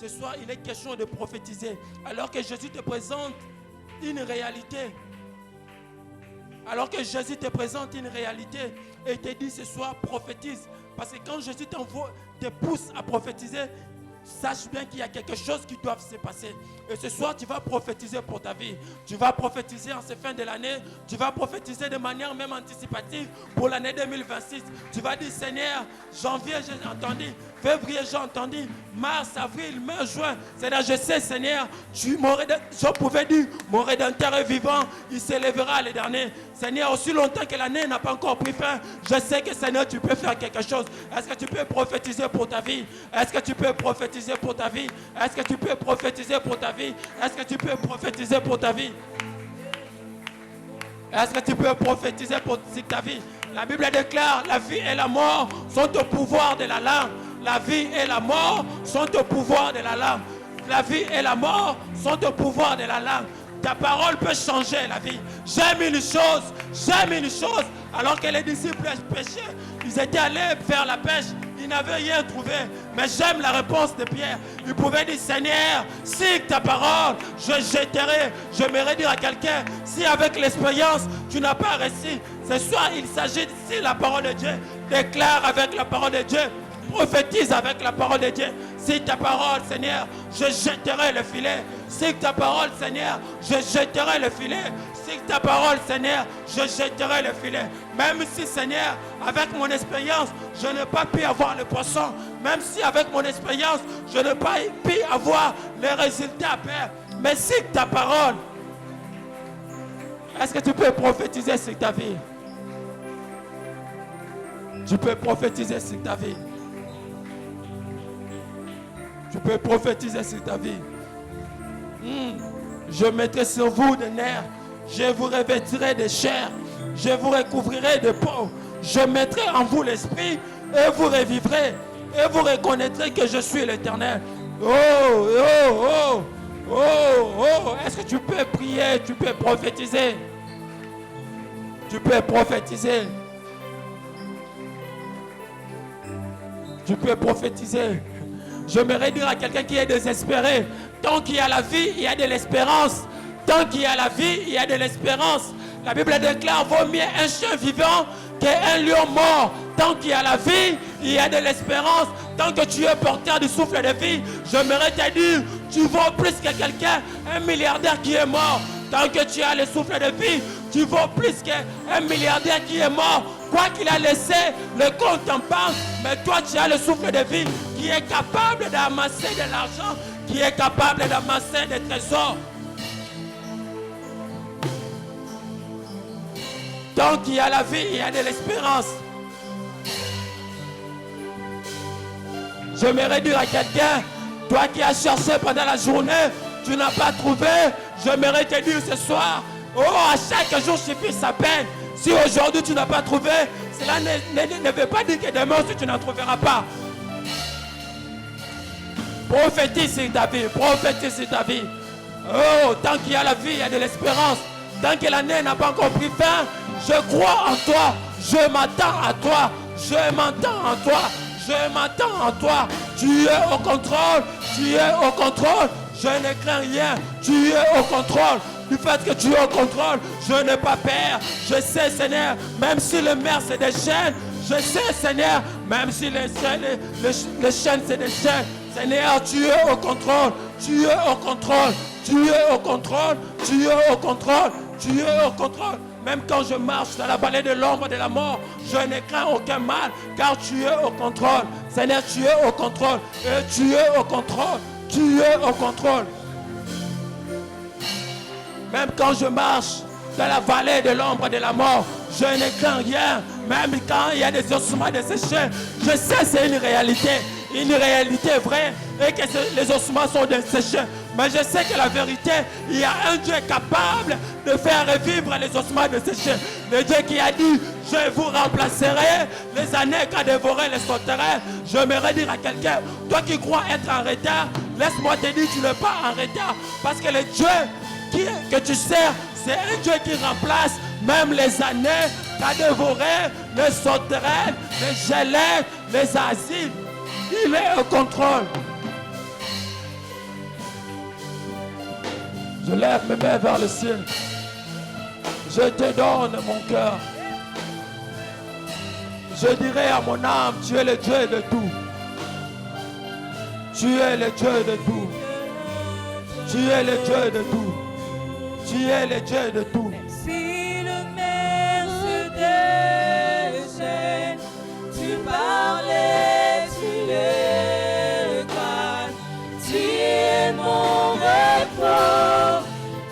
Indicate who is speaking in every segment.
Speaker 1: Ce soir, il est question de prophétiser. Alors que Jésus te présente une réalité. Alors que Jésus te présente une réalité et te dit ce soir, prophétise. Parce que quand Jésus te pousse à prophétiser, sache bien qu'il y a quelque chose qui doit se passer. Et ce soir, tu vas prophétiser pour ta vie. Tu vas prophétiser en cette fin de l'année. Tu vas prophétiser de manière même anticipative pour l'année 2026. Tu vas dire, Seigneur, janvier, j'ai entendu. Février, j'ai entendu. Mars, avril, mai, juin. Seigneur, je sais, Seigneur, je pouvais dire, mon Rédempteur est vivant. Il s'élèvera les derniers. Seigneur, aussi longtemps que l'année n'a pas encore pris fin, je sais que, Seigneur, tu peux faire quelque chose. Est-ce que tu peux prophétiser pour ta vie? Est-ce que tu peux prophétiser pour ta vie? Est-ce que tu peux prophétiser pour ta vie? Est-ce que tu peux prophétiser pour ta vie? Est-ce que tu peux prophétiser pour ta vie? La Bible déclare, la vie et la mort sont au pouvoir de la langue. La vie et la mort sont au pouvoir de la langue. La vie et la mort sont au pouvoir de la langue. Ta parole peut changer la vie. J'aime une chose. Alors que les disciples pêchaient, ils étaient allés faire la pêche. Ils n'avaient rien trouvé. Mais j'aime la réponse de Pierre. Il pouvait dire, Seigneur, si ta parole, je jetterai. J'aimerais dire à quelqu'un, si avec l'expérience, tu n'as pas réussi. Ce soir, il s'agit, si la parole de Dieu, déclare avec la parole de Dieu. Prophétise avec la parole de Dieu. Si ta parole, Seigneur, je jetterai le filet. Si ta parole, Seigneur, je jetterai le filet. Si ta parole, Seigneur, je jetterai le filet. Même si, Seigneur, avec mon expérience, je n'ai pas pu avoir le poisson. Même si avec mon expérience, je n'ai pas pu avoir les résultats, Père. Mais si ta parole, est-ce que tu peux prophétiser sur ta vie? Tu peux prophétiser sur ta vie. Tu peux prophétiser sur ta vie. Je mettrai sur vous des nerfs. Je vous revêtirai de chair. Je vous recouvrirai de peau. Je mettrai en vous l'esprit et vous revivrez. Et vous reconnaîtrez que je suis l'Éternel. Oh. Est-ce que tu peux prier? Tu peux prophétiser. Tu peux prophétiser. Tu peux prophétiser. J'aimerais dire à quelqu'un qui est désespéré, tant qu'il y a la vie, il y a de l'espérance. Tant qu'il y a la vie, il y a de l'espérance. La Bible déclare, vaut mieux un chien vivant qu'un lion mort. Tant qu'il y a la vie, il y a de l'espérance. Tant que tu es porteur du souffle de vie, j'aimerais te dire, tu vaux plus que quelqu'un, un milliardaire qui est mort. Tant que tu as le souffle de vie, tu vaux plus qu'un milliardaire qui est mort. Quoi qu'il a laissé, le compte en banque, mais toi tu as le souffle de vie qui est capable d'amasser de l'argent, qui est capable d'amasser des trésors. Tant qu'il y a la vie, il y a de l'espérance. J'aimerais dire à quelqu'un, toi qui as cherché pendant la journée, tu n'as pas trouvé, j'aimerais te dire ce soir, à chaque jour suffit sa peine. Si aujourd'hui tu n'as pas trouvé, cela ne veut pas dire que demain aussi tu n'en trouveras pas. Prophétise sur ta vie, prophétise sur ta vie. Oh, tant qu'il y a la vie, il y a de l'espérance. Tant que l'année n'a pas encore pris fin, je crois en toi, je m'attends à toi, je m'entends en toi, je m'attends en toi. Tu es au contrôle, tu es au contrôle, je ne crains rien, tu es au contrôle. Du fait que tu es au contrôle, je n'ai pas peur. Je sais, Seigneur, même si le mer c'est des chaînes, je sais, Seigneur, même si les chaînes c'est des chaînes, Seigneur, tu es au contrôle, tu es au contrôle, tu es au contrôle, tu es au contrôle, tu es au contrôle. Même quand je marche dans la vallée de l'ombre de la mort, je ne crains aucun mal, car tu es au contrôle. Seigneur, tu es au contrôle, et tu es au contrôle, tu es au contrôle. Même quand je marche dans la vallée de l'ombre de la mort, je ne crains rien. Même quand il y a des ossements desséchés, je sais que c'est une réalité vraie, et que les ossements sont desséchés. Mais je sais que la vérité, il y a un Dieu capable de faire revivre les ossements desséchés. Le Dieu qui a dit, je vous remplacerai les années qu'a dévoré les sauterelles. J'aimerais dire à quelqu'un, toi qui crois être en retard, laisse-moi te dire, tu n'es pas en retard. Parce que le Dieu que tu sers, c'est un Dieu qui remplace même les années qu'a dévoré les sauterelles, les gelettes, les asiles. Il est au contrôle. Je lève mes mains vers le ciel. Je te donne mon cœur. Je dirai à mon âme, tu es le Dieu de tout. Tu es le Dieu de tout. Tu es le Dieu de tout. Tu es le Dieu de tout.
Speaker 2: Si le mer se déchaîne, tu parlais, tu les calmes. Tu es mon repos,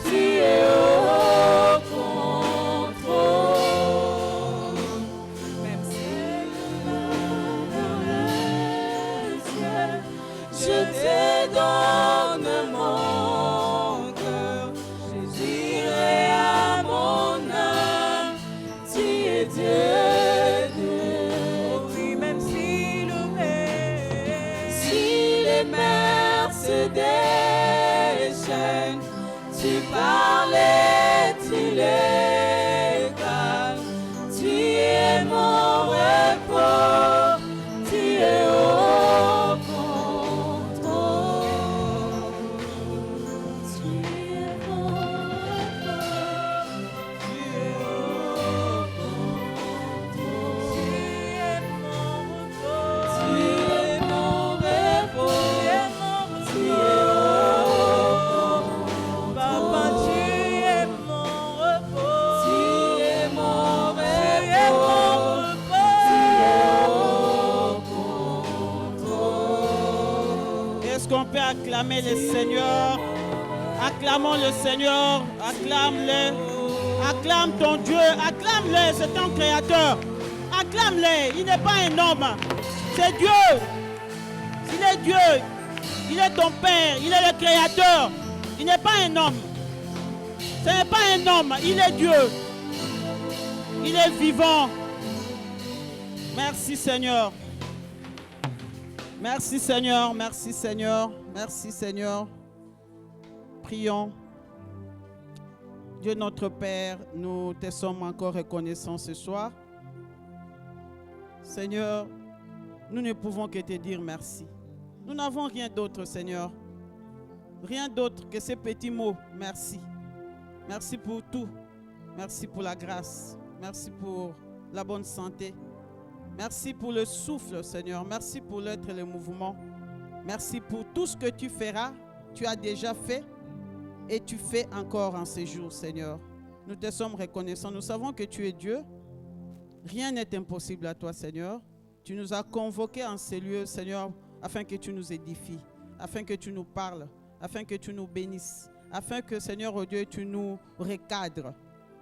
Speaker 2: tu es au contrôle. Même si le ciel, je te donne mon cœur. Je dirai à mon âme, tu es Dieu. Oui, même si les mers se déchaînent, tu parlais, tu les calmes. Tu es mon repos, tu es au contrôle. Tu es mon repos, tu es au contrôle. Tu es mon repos, tu es mon repos, tu es au contrôle. Papa, tu es mon repos, tu es mon repos, tu es au contrôle.
Speaker 3: Est-ce qu'on peut acclamer le Seigneur? Acclamons le Seigneur, acclame-le. Acclame ton Dieu, acclame-le, c'est ton créateur. Acclame-le, il n'est pas un homme, c'est Dieu. Il est Dieu, il est ton Père, il est le créateur. Il n'est pas un homme. Ce n'est pas un homme, il est Dieu. Il est vivant. Merci Seigneur. Merci Seigneur, merci Seigneur, merci Seigneur. Prions. Dieu notre Père, nous te sommes encore reconnaissants ce soir. Seigneur, nous ne pouvons que te dire merci. Nous n'avons rien d'autre, Seigneur. Rien d'autre que ces petits mots. Merci. Merci pour tout. Merci pour la grâce. Merci pour la bonne santé. Merci pour le souffle, Seigneur. Merci pour l'être et le mouvement. Merci pour tout ce que tu feras. Tu as déjà fait et tu fais encore en ces jours, Seigneur. Nous te sommes reconnaissants. Nous savons que tu es Dieu. Rien n'est impossible à toi, Seigneur. Tu nous as convoqués en ces lieux, Seigneur, afin que tu nous édifies, afin que tu nous parles, afin que tu nous bénisses, afin que, Seigneur, oh Dieu, tu nous recadres.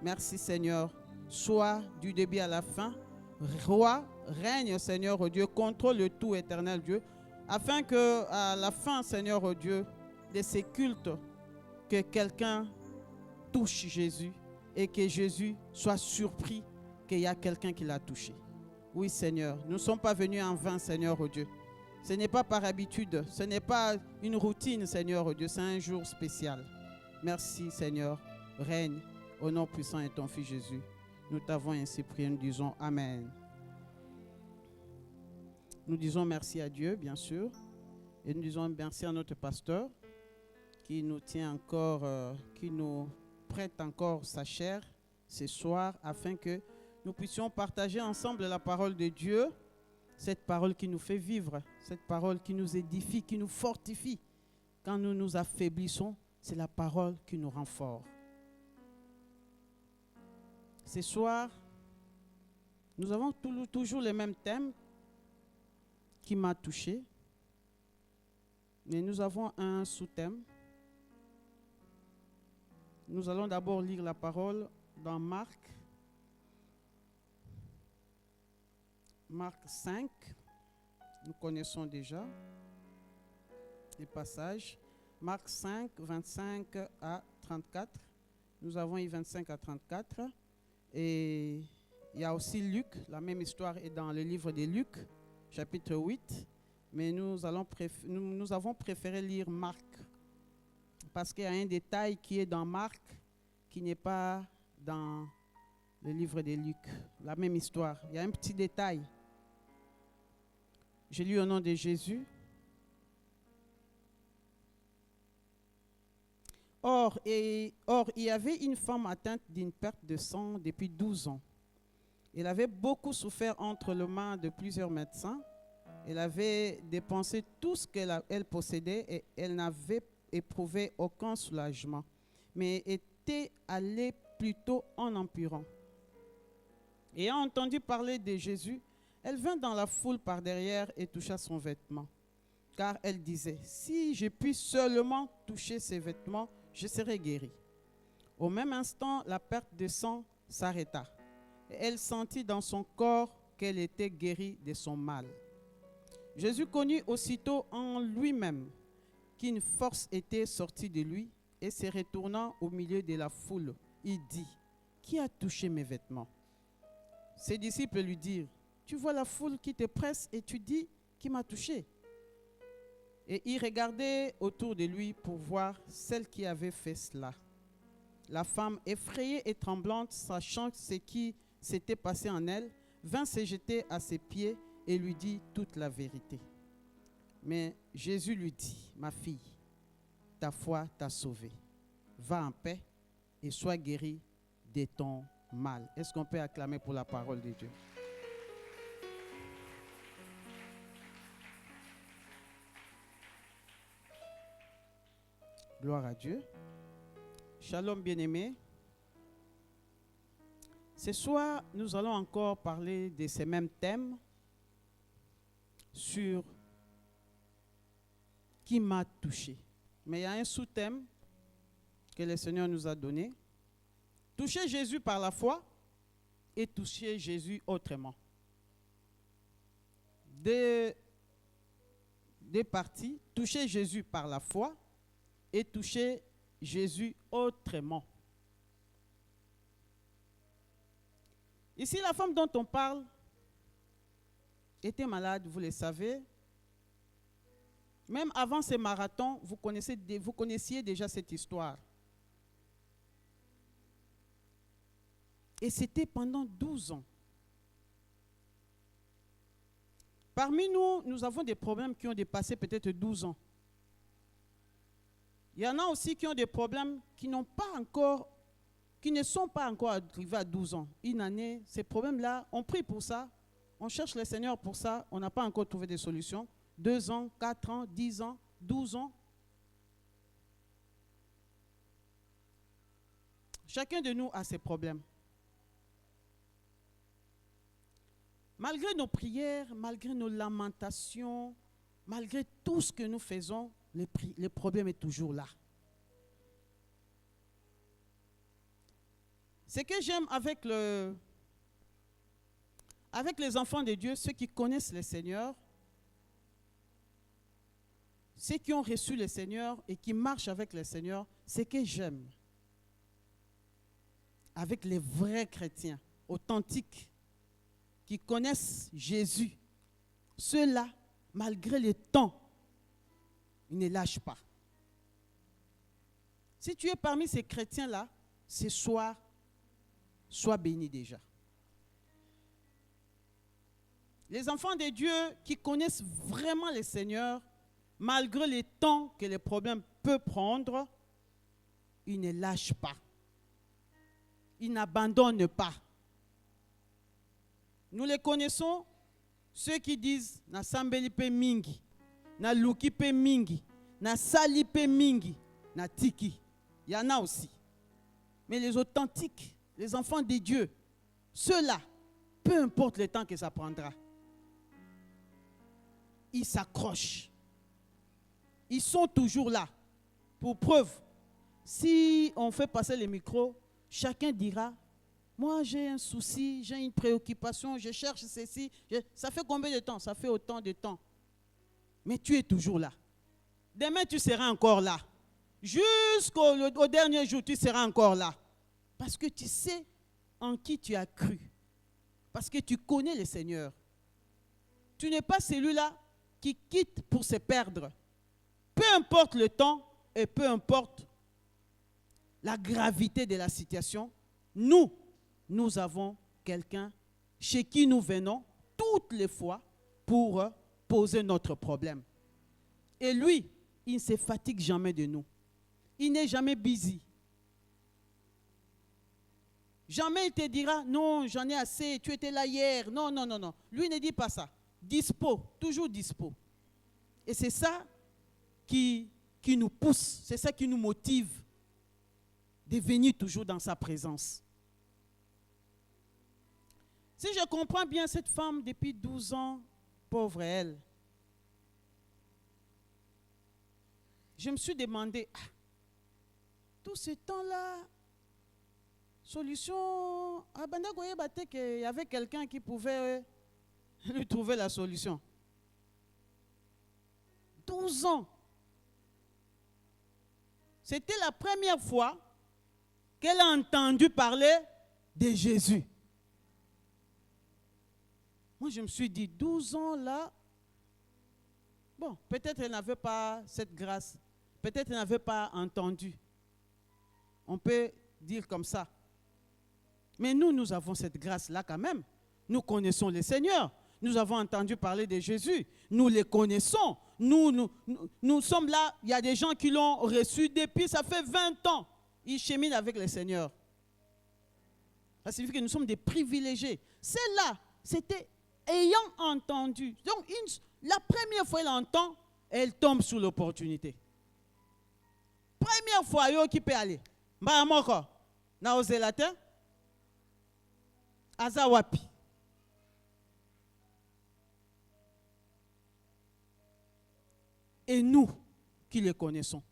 Speaker 3: Merci, Seigneur. Sois du début à la fin. Roi, règne, Seigneur, oh Dieu, contrôle le tout, éternel Dieu, afin que à la fin, Seigneur, oh Dieu, de ces cultes, que quelqu'un touche Jésus et que Jésus soit surpris qu'il y a quelqu'un qui l'a touché. Oui, Seigneur, nous ne sommes pas venus en vain, Seigneur, oh Dieu. Ce n'est pas par habitude, ce n'est pas une routine, Seigneur, oh Dieu, c'est un jour spécial. Merci, Seigneur, règne au nom puissant de ton Fils Jésus. Nous t'avons ainsi prié, nous disons Amen. Nous disons merci à Dieu, bien sûr, et nous disons merci à notre pasteur qui nous tient encore, qui nous prête encore sa chair ce soir afin que nous puissions partager ensemble la parole de Dieu, cette parole qui nous fait vivre, cette parole qui nous édifie, qui nous fortifie. Quand nous nous affaiblissons, c'est la parole qui nous rend forts. Ce soir, nous avons toujours le même thème qui m'a touché, mais nous avons un sous-thème. Nous allons d'abord lire la parole dans Marc 5. Nous connaissons déjà les passages. Marc 5, 25 à 34. Nous avons eu 25 à 34. Et il y a aussi Luc. La même histoire est dans le livre de Luc, chapitre 8. Mais nous avons préféré lire Marc. Parce qu'il y a un détail qui est dans Marc qui n'est pas dans le livre de Luc. La même histoire. Il y a un petit détail. Je lis au nom de Jésus. Or, il y avait une femme atteinte d'une perte de sang depuis 12 ans. Elle avait beaucoup souffert entre les mains de plusieurs médecins. Elle avait dépensé tout ce qu'elle possédait et elle n'avait éprouvé aucun soulagement, mais était allée plutôt en empirant. Ayant entendu parler de Jésus, elle vint dans la foule par derrière et toucha son vêtement. Car elle disait, si je puis seulement toucher ses vêtements, je serai guérie. Au même instant, la perte de sang s'arrêta. Elle sentit dans son corps qu'elle était guérie de son mal. Jésus connut aussitôt en lui-même qu'une force était sortie de lui et se retournant au milieu de la foule, il dit, qui a touché mes vêtements? Ses disciples lui dirent, tu vois la foule qui te presse et tu dis, qui m'a touché? Et il regardait autour de lui pour voir celle qui avait fait cela. La femme, effrayée et tremblante, sachant ce qui s'était passé en elle, vint se jeter à ses pieds et lui dit toute la vérité. Mais Jésus lui dit, ma fille, ta foi t'a sauvée. Va en paix et sois guérie de ton mal. Est-ce qu'on peut acclamer pour la parole de Dieu? Gloire à Dieu. Shalom bien-aimés. Ce soir, nous allons encore parler de ces mêmes thèmes sur qui m'a touché. Mais il y a un sous-thème que le Seigneur nous a donné. Toucher Jésus par la foi et toucher Jésus autrement. Deux parties. Toucher Jésus par la foi et toucher Jésus autrement. Ici, la femme dont on parle était malade, vous le savez. Même avant ce marathon, vous connaissiez déjà cette histoire. Et c'était pendant 12 ans. Parmi nous, nous avons des problèmes qui ont dépassé peut-être 12 ans. Il y en a aussi qui ont des problèmes qui ne sont pas encore arrivés à 12 ans. Une année, ces problèmes-là, on prie pour ça, on cherche le Seigneur pour ça, on n'a pas encore trouvé de solution. 2 ans, 4 ans, 10 ans, 12 ans. Chacun de nous a ses problèmes. Malgré nos prières, malgré nos lamentations, malgré tout ce que nous faisons, le problème est toujours là. Ce que j'aime avec les enfants de Dieu, ceux qui connaissent le Seigneur, ceux qui ont reçu le Seigneur et qui marchent avec le Seigneur, ce que j'aime avec les vrais chrétiens authentiques qui connaissent Jésus, ceux-là, malgré le temps, ils ne lâchent pas. Si tu es parmi ces chrétiens-là, ce soir, sois béni déjà. Les enfants de Dieu qui connaissent vraiment le Seigneur, malgré le temps que les problèmes peuvent prendre, ils ne lâchent pas. Ils n'abandonnent pas. Nous les connaissons, ceux qui disent « na sambeli pe mingi ». Na luki pe mingi, na sali pe mingi, na tiki. Il y en a aussi. Mais les authentiques, les enfants de Dieu, ceux-là, peu importe le temps que ça prendra, ils s'accrochent. Ils sont toujours là. Pour preuve, si on fait passer les micros, chacun dira, moi j'ai un souci, j'ai une préoccupation, je cherche ceci. Ça fait combien de temps? Ça fait autant de temps. Mais tu es toujours là. Demain, tu seras encore là. Jusqu'au dernier jour, tu seras encore là. Parce que tu sais en qui tu as cru. Parce que tu connais le Seigneur. Tu n'es pas celui-là qui quitte pour se perdre. Peu importe le temps et peu importe la gravité de la situation, nous avons quelqu'un chez qui nous venons toutes les fois pour poser notre problème. Et lui, il ne se fatigue jamais de nous. Il n'est jamais busy. Jamais il te dira, non, j'en ai assez, tu étais là hier. Non, non, non, non. Lui ne dit pas ça. Dispo, toujours dispo. Et c'est ça qui nous pousse, c'est ça qui nous motive de venir toujours dans sa présence. Si je comprends bien cette femme depuis 12 ans, pauvre elle, je me suis demandé, tout ce temps-là, solution, il y avait quelqu'un qui pouvait lui trouver la solution. 12 ans. C'était la première fois qu'elle a entendu parler de Jésus. Moi, je me suis dit, 12 ans là, bon, peut-être elle n'avait pas cette grâce. Peut-être elle n'avait pas entendu. On peut dire comme ça. Mais nous avons cette grâce-là quand même. Nous connaissons le Seigneur. Nous avons entendu parler de Jésus. Nous les connaissons. Nous sommes là. Il y a des gens qui l'ont reçu depuis, ça fait 20 ans. Ils cheminent avec le Seigneur. Ça signifie que nous sommes des privilégiés. Celle-là, c'était ayant entendu. Donc, la première fois elle entend, elle tombe sous l'opportunité. Première fois, yo qui peut aller. Mbamoko, na ozelate, azawapi. Et nous qui les connaissons,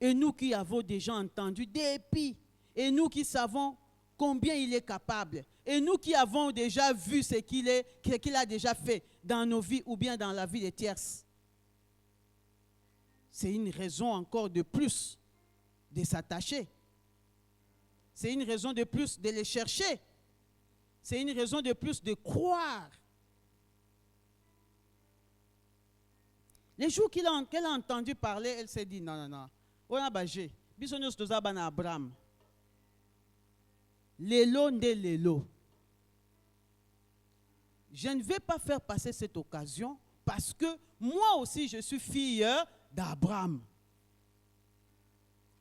Speaker 3: et nous qui avons déjà entendu depuis, et nous qui savons combien il est capable, et nous qui avons déjà vu ce qu'il a déjà fait dans nos vies ou bien dans la vie des tierces, c'est une raison encore de plus de s'attacher. C'est une raison de plus de les chercher. C'est une raison de plus de croire. Les jours qu'elle a entendu parler, elle s'est dit, non, non, non. On a bagé. Bisognos de Zaban Abraham. Lélo nde lélo. Je ne vais pas faire passer cette occasion parce que moi aussi je suis fille d'Abraham.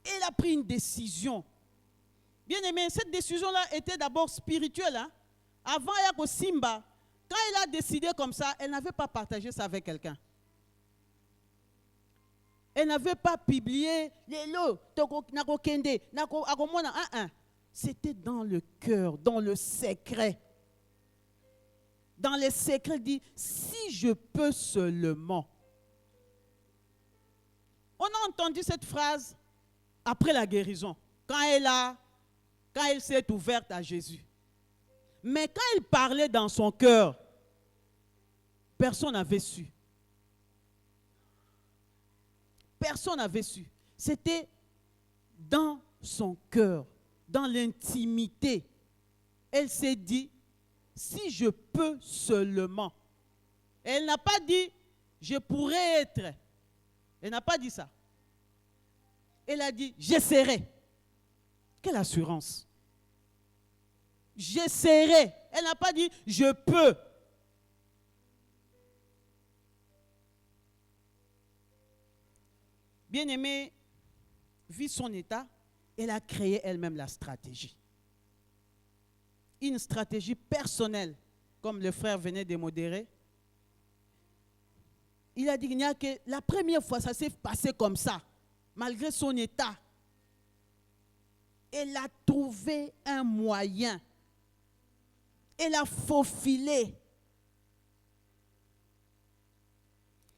Speaker 3: Elle a pris une décision. Bien aimé, cette décision-là était d'abord spirituelle. Hein? Avant Yako Simba, quand elle a décidé comme ça, elle n'avait pas partagé ça avec quelqu'un. Elle n'avait pas publié les lots, c'était dans le cœur, dans le secret. Dans le secret, elle dit, si je peux seulement. On a entendu cette phrase après la guérison, quand elle s'est ouverte à Jésus. Mais quand elle parlait dans son cœur, personne n'avait su. Personne n'avait su. C'était dans son cœur, dans l'intimité. Elle s'est dit, si je peux seulement. Elle n'a pas dit, je pourrais être. Elle n'a pas dit ça. Elle a dit, j'essaierai. Quelle assurance. J'essaierai. Elle n'a pas dit, je peux. Bien-aimée, vu son état, elle a créé elle-même la stratégie. Une stratégie personnelle, comme le frère venait de modérer. Il a dit que la première fois, ça s'est passé comme ça, malgré son état. Elle a trouvé un moyen. Elle a faufilé.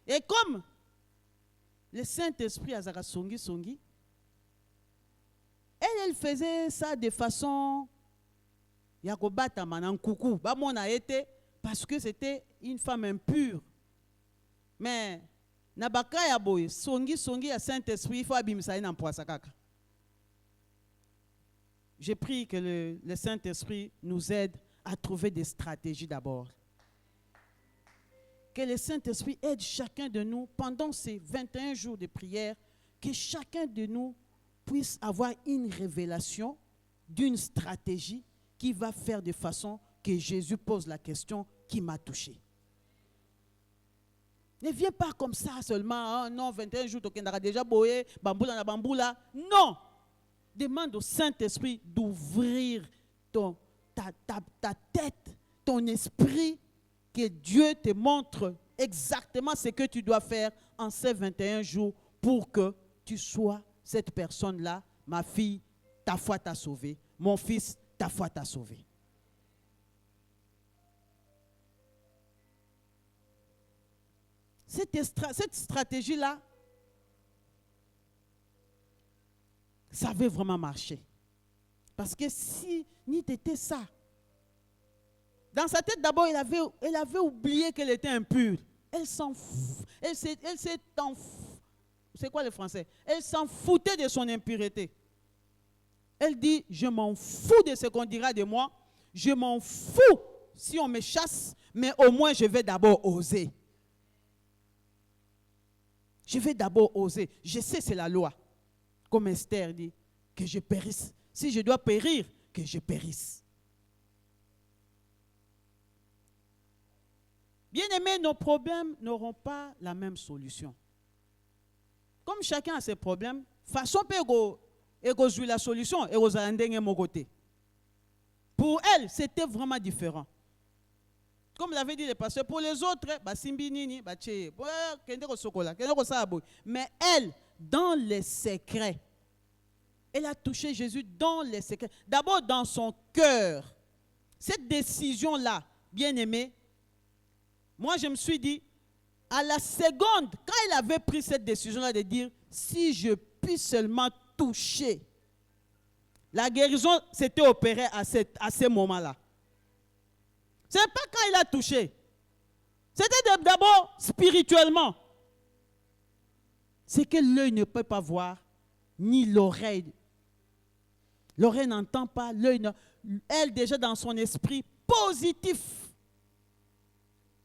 Speaker 3: Et comme le Saint-Esprit Azara Songi, elle faisait ça de façon Yakobata manan coucou. Bah mon a été parce que c'était une femme impure. Mais nabaka ya boy songi ya Saint-Esprit il faut abimisa na poisa kaka. J'ai pris que le Saint-Esprit nous aide à trouver des stratégies d'abord. Que le Saint-Esprit aide chacun de nous pendant ces 21 jours de prière, que chacun de nous puisse avoir une révélation d'une stratégie qui va faire de façon que Jésus pose la question qui m'a touché. Ne viens pas comme ça seulement. Hein? Non, 21 jours, tu as déjà boyé, bamboula na bamboula. Non. Demande au Saint-Esprit d'ouvrir ta tête, ton esprit, que Dieu te montre exactement ce que tu dois faire en ces 21 jours pour que tu sois cette personne-là. Ma fille, ta foi t'a sauvé. Mon fils, ta foi t'a sauvé. Cette stratégie-là, ça avait vraiment marché. Parce que si ni t'étais ça, dans sa tête d'abord, elle avait oublié qu'elle était impure. Elle s'en fout. C'est quoi le français? Elle s'en foutait de son impureté. Elle dit, je m'en fous de ce qu'on dira de moi. Je m'en fous si on me chasse, mais au moins je vais d'abord oser. Je vais d'abord oser. Je sais c'est la loi. Comme Esther dit, que je périsse. Si je dois périr, que je périsse. Bien-aimés, nos problèmes n'auront pas la même solution. Comme chacun a ses problèmes, façon peut jouer la solution et aux andengé mon côté. Pour elle, c'était vraiment différent. Comme l'avait dit le pasteur, pour les autres, mais elle, dans les secrets, elle a touché Jésus dans les secrets. D'abord dans son cœur. Cette décision-là, bien-aimée, moi je me suis dit, à la seconde, quand elle avait pris cette décision-là de dire, si je puis seulement toucher, la guérison s'était opérée à ce moment-là. Ce n'est pas quand il a touché. C'était d'abord spirituellement. C'est que l'œil ne peut pas voir, ni l'oreille. L'oreille n'entend pas, l'œil ne... Elle déjà dans son esprit positif.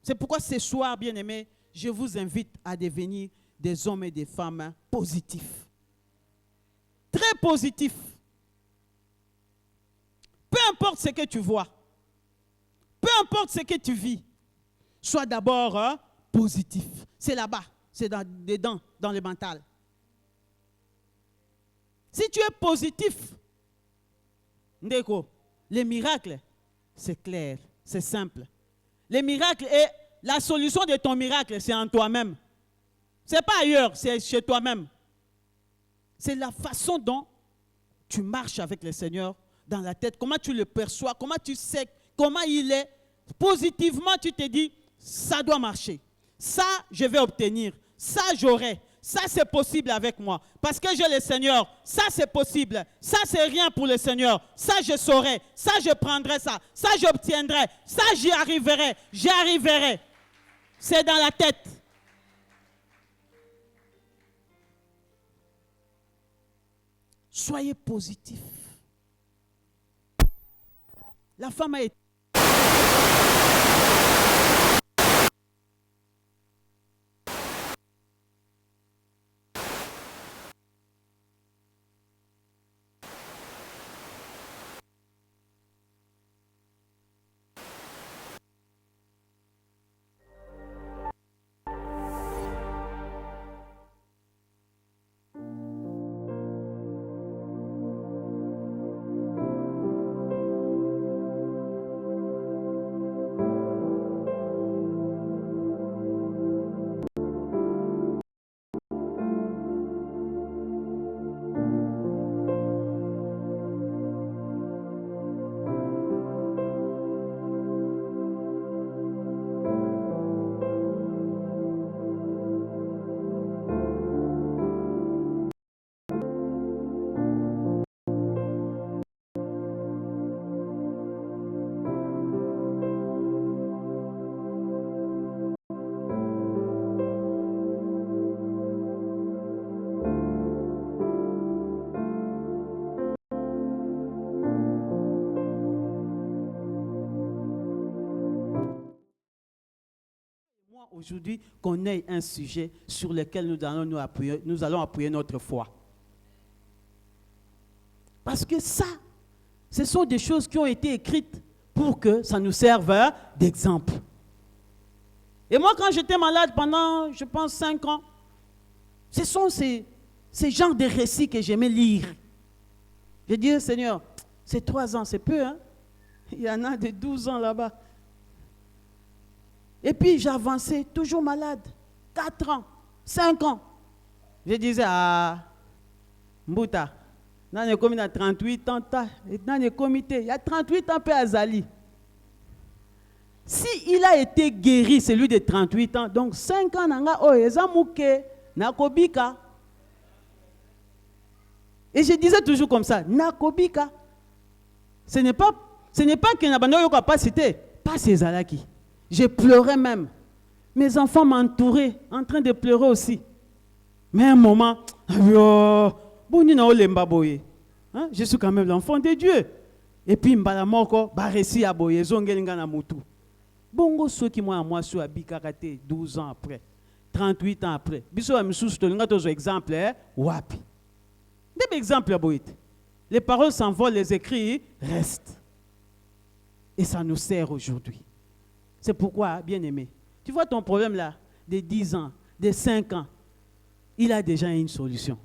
Speaker 3: C'est pourquoi ce soir, bien-aimés, je vous invite à devenir des hommes et des femmes positifs. Très positifs. Peu importe ce que tu vois. Peu importe ce que tu vis, sois d'abord positif. C'est là-bas, c'est dedans, dans le mental. Si tu es positif, Ndeko, les miracles, c'est clair, c'est simple. Les miracles et la solution de ton miracle, c'est en toi-même. Ce n'est pas ailleurs, c'est chez toi-même. C'est la façon dont tu marches avec le Seigneur dans la tête, comment tu le perçois, comment tu sais comment il est. Positivement, tu te dis, ça doit marcher. Ça, je vais obtenir. Ça, j'aurai. Ça, c'est possible avec moi. Parce que j'ai le Seigneur. Ça, c'est possible. Ça, c'est rien pour le Seigneur. Ça, je saurai. Ça, je prendrai ça. Ça, j'obtiendrai. Ça, j'y arriverai. J'y arriverai. C'est dans la tête. Soyez positif. La femme a été... Aujourd'hui, qu'on ait un sujet sur lequel nous allons appuyer notre foi. Parce que ça, ce sont des choses qui ont été écrites pour que ça nous serve d'exemple. Et moi, quand j'étais malade pendant, je pense, 5 ans, ce sont ces genres de récits que j'aimais lire. Je dis, Seigneur, c'est 3 ans, c'est peu, hein? Il y en a de 12 ans là-bas. Et puis j'avançais, toujours malade. 4 ans, 5 ans. Je disais, Mbouta, dans le comité, 38 ans, dans le comité, il y a 38 ans, Père Azali. Si il a été guéri, celui de 38 ans, donc 5 ans, Nakobika. Et je disais toujours comme ça, Nakobika. Ce n'est pas qu'il n'y a pas de capacité, pas ces alaki. Je pleurais même. Mes enfants m'entouraient, en train de pleurer aussi. Mais à un moment, je suis quand même l'enfant de Dieu. Et puis, Mbalamoko, Baresi Aboye, Zongelinga Mutu. Bongo, ceux qui m'ont à moi sur Abikakate, 12 ans après, 38 ans après. Biso Amsous, je te donne un exemple, Wapi. Des exemples, les paroles s'envolent, les écrits restent. Et ça nous sert aujourd'hui. C'est pourquoi, bien-aimé, tu vois ton problème là, de 10 ans, de 5 ans, il a déjà une solution.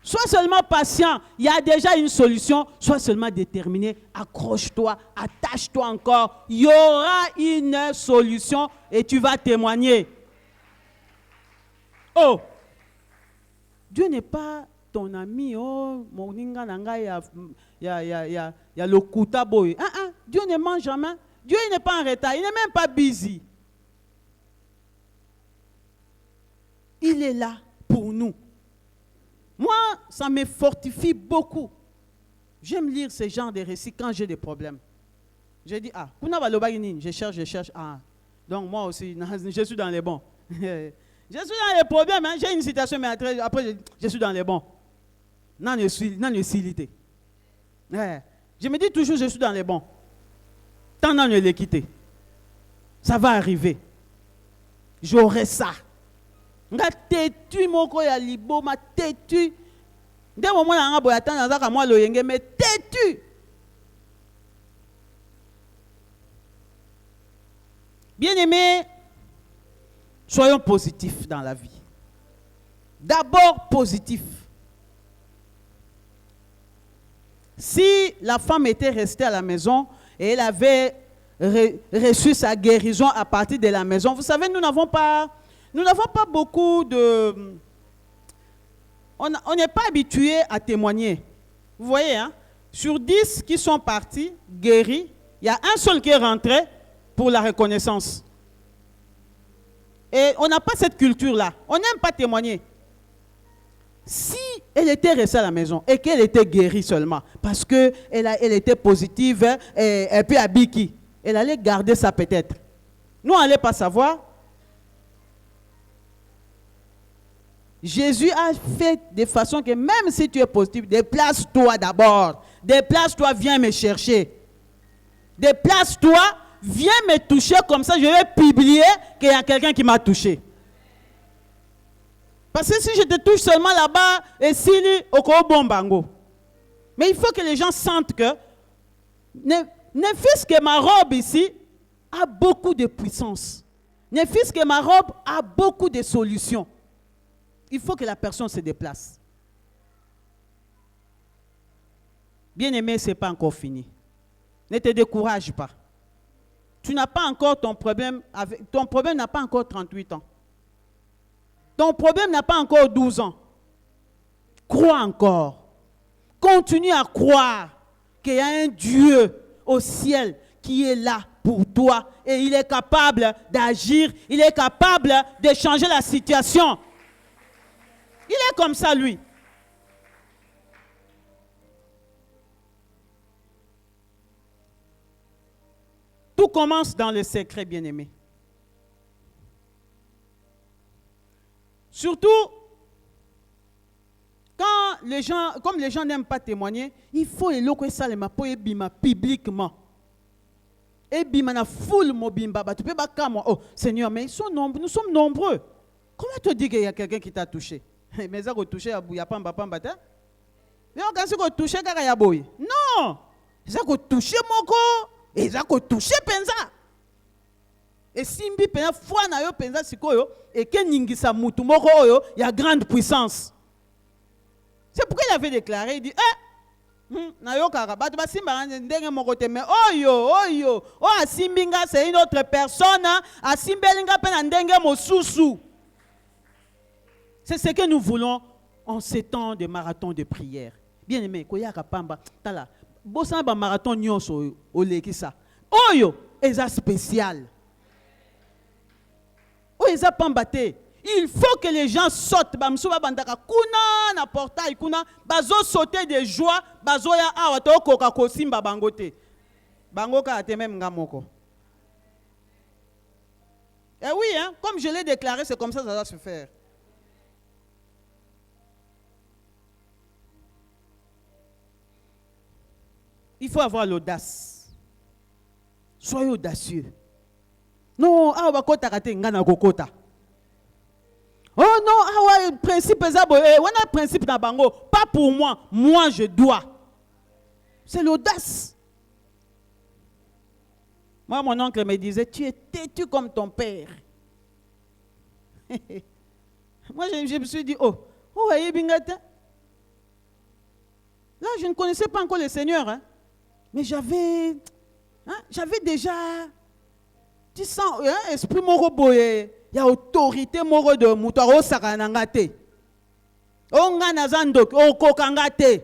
Speaker 3: Sois seulement patient, il y a déjà une solution. Sois seulement déterminé, accroche-toi, attache-toi encore. Il y aura une solution et tu vas témoigner. Oh! Dieu n'est pas ton ami. Oh, mon ninga nanga, il y a le kuta boy. Dieu ne mange jamais. Dieu n'est pas en retard, il n'est même pas busy. Il est là pour nous. Moi, ça me fortifie beaucoup. J'aime lire ce genre de récits quand j'ai des problèmes. Je dis, je cherche. Donc moi aussi, je suis dans les bons. Je suis dans les problèmes, hein. J'ai une citation, mais après, je suis dans les bons. Non, je suis silité. Je me dis toujours, je suis dans les bons. Tant de les quitter. Ça va arriver. J'aurai ça. Nga têtu moko ya libo ma têtu. Dès le moment où on a attendre moi le yenge mais têtu. Bien-aimés, soyons positifs dans la vie. D'abord positif. Si la femme était restée à la maison et elle avait reçu sa guérison à partir de la maison, vous savez, nous n'avons pas beaucoup de... On n'est pas habitué à témoigner. Vous voyez, hein? Sur 10 qui sont partis, guéris, il y a un seul qui est rentré pour la reconnaissance. Et on n'a pas cette culture-là. On n'aime pas témoigner. Si elle était restée à la maison et qu'elle était guérie seulement, parce qu'elle était positive et puis à Biki, elle allait garder ça peut-être. Nous, on n'allait pas savoir. Jésus a fait de façon que même si tu es positif, déplace-toi d'abord. Déplace-toi, viens me chercher. Déplace-toi, viens me toucher, comme ça je vais publier qu'il y a quelqu'un qui m'a touché. Parce que si je te touche seulement là-bas, et s'il au bombango. Mais il faut que les gens sentent que, ne fût-ce que ma robe ici a beaucoup de puissance. Ne fût-ce que ma robe a beaucoup de solutions. Il faut que la personne se déplace. Bien-aimé, ce n'est pas encore fini. Ne te décourage pas. Tu n'as pas encore ton problème n'a pas encore 38 ans. Ton problème n'a pas encore 12 ans. Crois encore. Continue à croire qu'il y a un Dieu au ciel qui est là pour toi et il est capable d'agir, il est capable de changer la situation. Il est comme ça, lui. Tout commence dans le secret, bien-aimé. Surtout, comme les gens n'aiment pas témoigner, il faut que ça les bima publiquement. Et bima na foule mobimba, tu peux pas comme oh Seigneur, mais nous sommes nombreux. Comment te dis qu'il y a quelqu'un qui t'a touché? Mais ça a touché à Bouya Pamba Pamba. Mais on a touché à Yaboy. Non, ça a touché Moko et ça a touché Penza. Et simbi pena foi na yo penza sikoyo et que ningisa mutu moko oyo ya grande puissance. C'est pourquoi il avait déclaré, il dit na yo kaka bato basimba ndenge moko te mais oyo o asimbinga c'est une autre personne asimbelinga pe na ndenge mosusu. C'est ce que nous voulons en ces temps de marathon de prière. Bien aimé, koya kapamba tala bosa ba marathon nyonso olekisa. Oyo eza spécial. Oyo pambate. Il faut que les gens sautent. Bamsuba bandaka kuna na portail kuna bazo sauter de joie, bazo ya awa to koka kosimba bangote. Bangoka ate même ngamoko. Eh oui, hein, comme je l'ai déclaré, c'est comme ça va se faire. Il faut avoir l'audace. Soyez audacieux. Non, awa kota kate ngana kokota. Oh non, le principe est un principe dans bango. Pas pour moi, moi je dois. C'est l'audace. Moi, mon oncle me disait, tu es têtu comme ton père. Moi, je me suis dit, là, je ne connaissais pas encore le Seigneur. Hein. Mais j'avais déjà, tu sens, esprit moro boye. Il y a autorité moro de mutaro sakanangate. Onga nazandok, okokangate.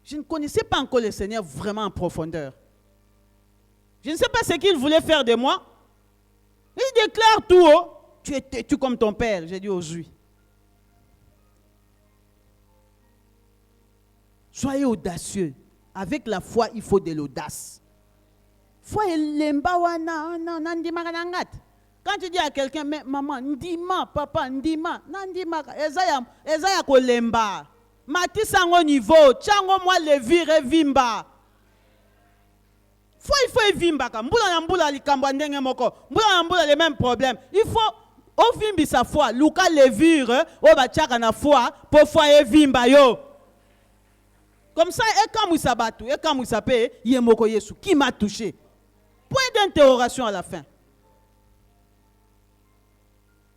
Speaker 3: Je ne connaissais pas encore le Seigneur vraiment en profondeur. Je ne sais pas ce qu'il voulait faire de moi. Il déclare tout haut. Tu es têtu comme ton père. J'ai dit aujourd'hui. Soyez audacieux. Avec la foi, il faut de l'audace. Quand tu dis à quelqu'un, mais maman, ndima, papa, ndima, nandima, ezaya kolemba. Mati sango niveau, chango moi le vire vimba. Il faut vimba. Mbula likambo ndenge moko. Mbula les mêmes problèmes. Il faut au vimbi sa foi. Luka le vire, o ba chaka na foi, pour foi vimba yo. Comme ça, et quand Moussabatu, et quand Moussapé, Yemoko Yesu, qui m'a touché? Point d'interrogation à la fin.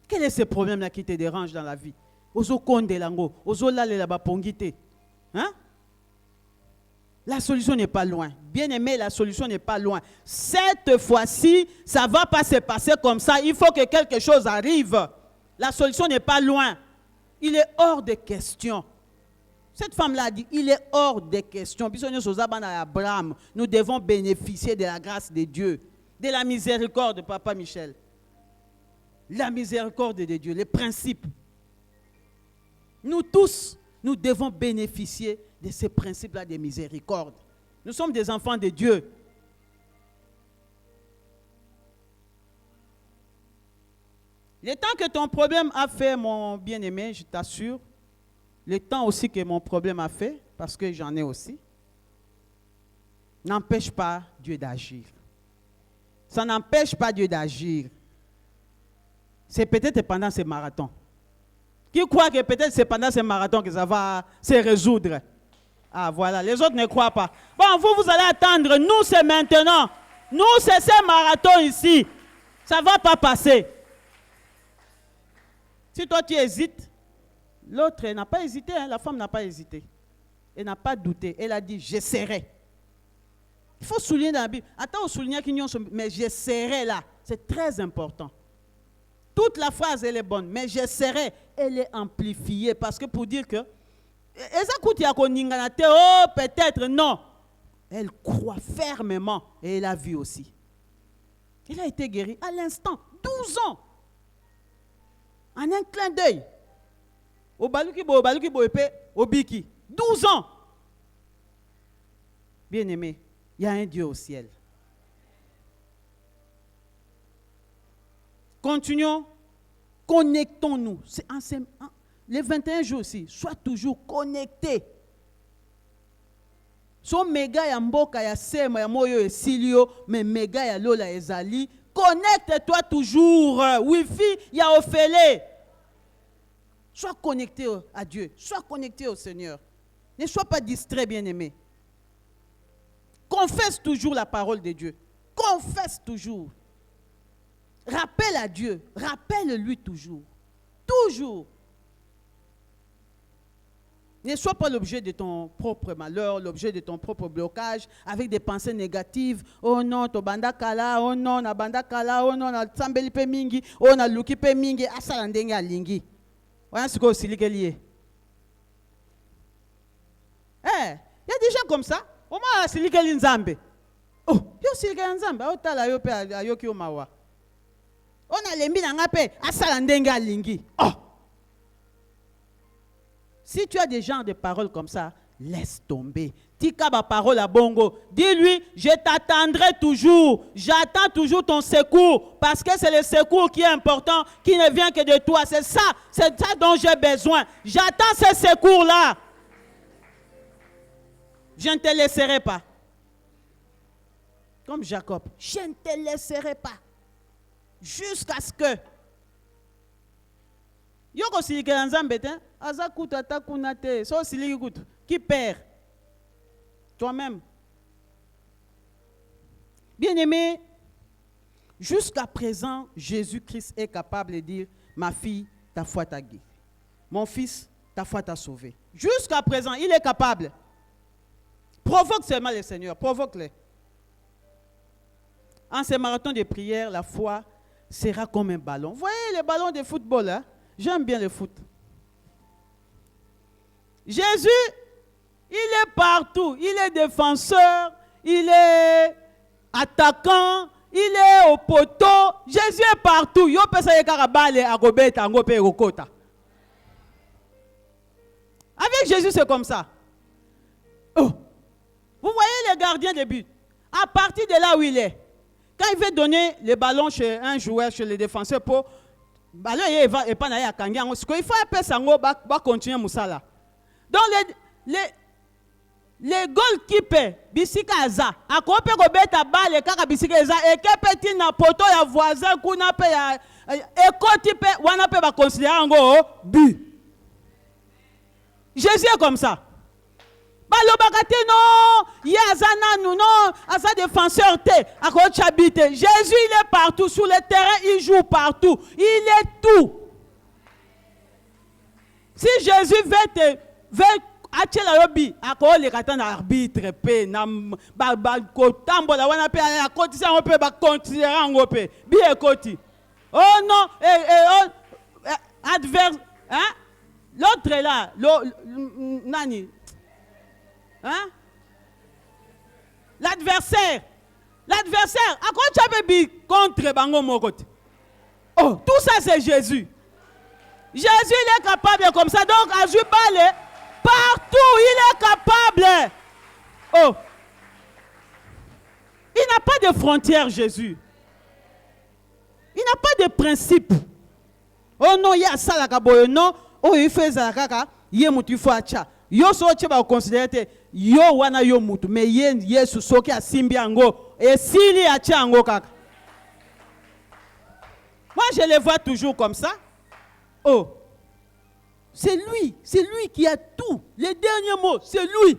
Speaker 3: Quel est ce problème-là qui te dérange dans la vie? Ozo konde lango, ozo lale la bapongite. Hein? La solution n'est pas loin. Bien aimé, la solution n'est pas loin. Cette fois-ci, ça ne va pas se passer comme ça. Il faut que quelque chose arrive. La solution n'est pas loin. Il est hors de question. Cette femme-là a dit, il est hors de question. Nous devons bénéficier de la grâce de Dieu, de la miséricorde de Papa Michel. La miséricorde de Dieu, les principes. Nous tous, nous devons bénéficier de ces principes-là de miséricorde. Nous sommes des enfants de Dieu. Le temps que ton problème a fait, mon bien-aimé, je t'assure, le temps aussi que mon problème a fait, parce que j'en ai aussi, n'empêche pas Dieu d'agir. Ça n'empêche pas Dieu d'agir. C'est peut-être pendant ce marathon. Qui croit que peut-être c'est pendant ce marathon que ça va se résoudre? Ah voilà, les autres ne croient pas. Bon, vous allez attendre. Nous, c'est maintenant. Nous, c'est ce marathon ici. Ça ne va pas passer. Si toi, tu hésites, l'autre n'a pas hésité, hein? La femme n'a pas hésité. Elle n'a pas douté. Elle a dit, j'essaierai. Il faut souligner dans la Bible. Attends, souligner qu'il y a mais j'essaierai là. C'est très important. Toute la phrase, elle est bonne. Mais j'essaierai. Elle est amplifiée. Parce que pour dire que, oh, peut-être, non. Elle croit fermement. Et elle a vu aussi. Elle a été guérie à l'instant. 12 ans. En un clin d'œil. Au baluki bo épée, au biki. 12 ans. Bien-aimé, il y a un Dieu au ciel. Continuons. Connectons-nous. Les 21 jours aussi, sois toujours connecté. So mega ya mboka ya sema ya moyo esilio, mais mega ya lola ezali. Connecte-toi toujours. Wi-Fi ya ofele. Sois connecté à Dieu. Sois connecté au Seigneur. Ne sois pas distrait, bien-aimé. Confesse toujours la parole de Dieu. Confesse toujours. Rappelle à Dieu. Rappelle-lui toujours. Toujours. Ne sois pas l'objet de ton propre malheur, l'objet de ton propre blocage, avec des pensées négatives. Oh non, to bandakala, oh non, na bandakala, oh non, na tsambeli pe mingi, oh na luki pe mingi, asala ndenge alingi. Voilà ce que aussi lié. Il y a des gens comme ça. Au moins, c'est lié nzambe. Oh, yo c'est lié nzambe. Oh, tala yo pe ayoki omawa. On a lembi na ngape, asala ndenge alingi. Oh. Si tu as des genres de paroles comme ça, laisse tomber. Tika ba parole à bongo. Dis-lui, je t'attendrai toujours. J'attends toujours ton secours. Parce que c'est le secours qui est important, qui ne vient que de toi. C'est ça dont j'ai besoin. J'attends ce secours-là. Je ne te laisserai pas. Comme Jacob, je ne te laisserai pas. Jusqu'à ce que... Yoko silike nzambe te, aza kuta ta kunate, so siliki kutu, qui perd? Toi-même. Bien-aimé, jusqu'à présent, Jésus-Christ est capable de dire, ma fille, ta foi t'a guéri. Mon fils, ta foi t'a sauvé. Jusqu'à présent, il est capable. Provoque seulement le Seigneur, provoque-le. En ce marathon de prière, la foi sera comme un ballon. Vous voyez les ballons de football, hein? J'aime bien le foot. Jésus, il est partout. Il est défenseur, il est attaquant, il est au poteau. Jésus est partout. Yo pesa yekarabale agobeta angope rokota. Avec Jésus, c'est comme ça. Oh. Vous voyez les gardiens de but. À partir de là où il est, quand il veut donner le ballon chez un joueur, chez le défenseur pour ballon il va et pas na ya kangi ngo il faut appeler sango ba continuer musala. Donc les goalkeepers bisika aza akope ko beta balle kaka bisika aza et que petit na poto ya voisin kuna pe ya ekoti pe wana pe ba considérer ngo but. Jésus est comme ça. Balobakate non, yazana nous non, asa défenseur te, akocha habite. Jésus il est partout sur le terrain, il joue partout, il est tout. Si Jésus veut atchela yobi, ako le katan arbitre pe na ba kotambola wana pe ya koti sa pe ba considérer ngo pe. Bi ekoti. Oh non, adverse, hein? L'autre est là, nani? Hein? L'adversaire, à quoi tu as dit contre Bango Mokote? Oh, tout ça c'est Jésus. Jésus il est capable comme ça, donc à Jubale, partout il est capable. Oh, il n'a pas de frontières, Jésus. Il n'a pas de principe. Oh non, il y a ça la kaboyo, non, oh il fait ça la kaka, il y a mutu facha. Yo so cheba considérer yo wana yo mutu mais Yesu soki asimbi ango et sili acha ango kaka. Moi je le vois toujours comme ça. Oh. C'est lui qui a tout. Les derniers mots, c'est lui.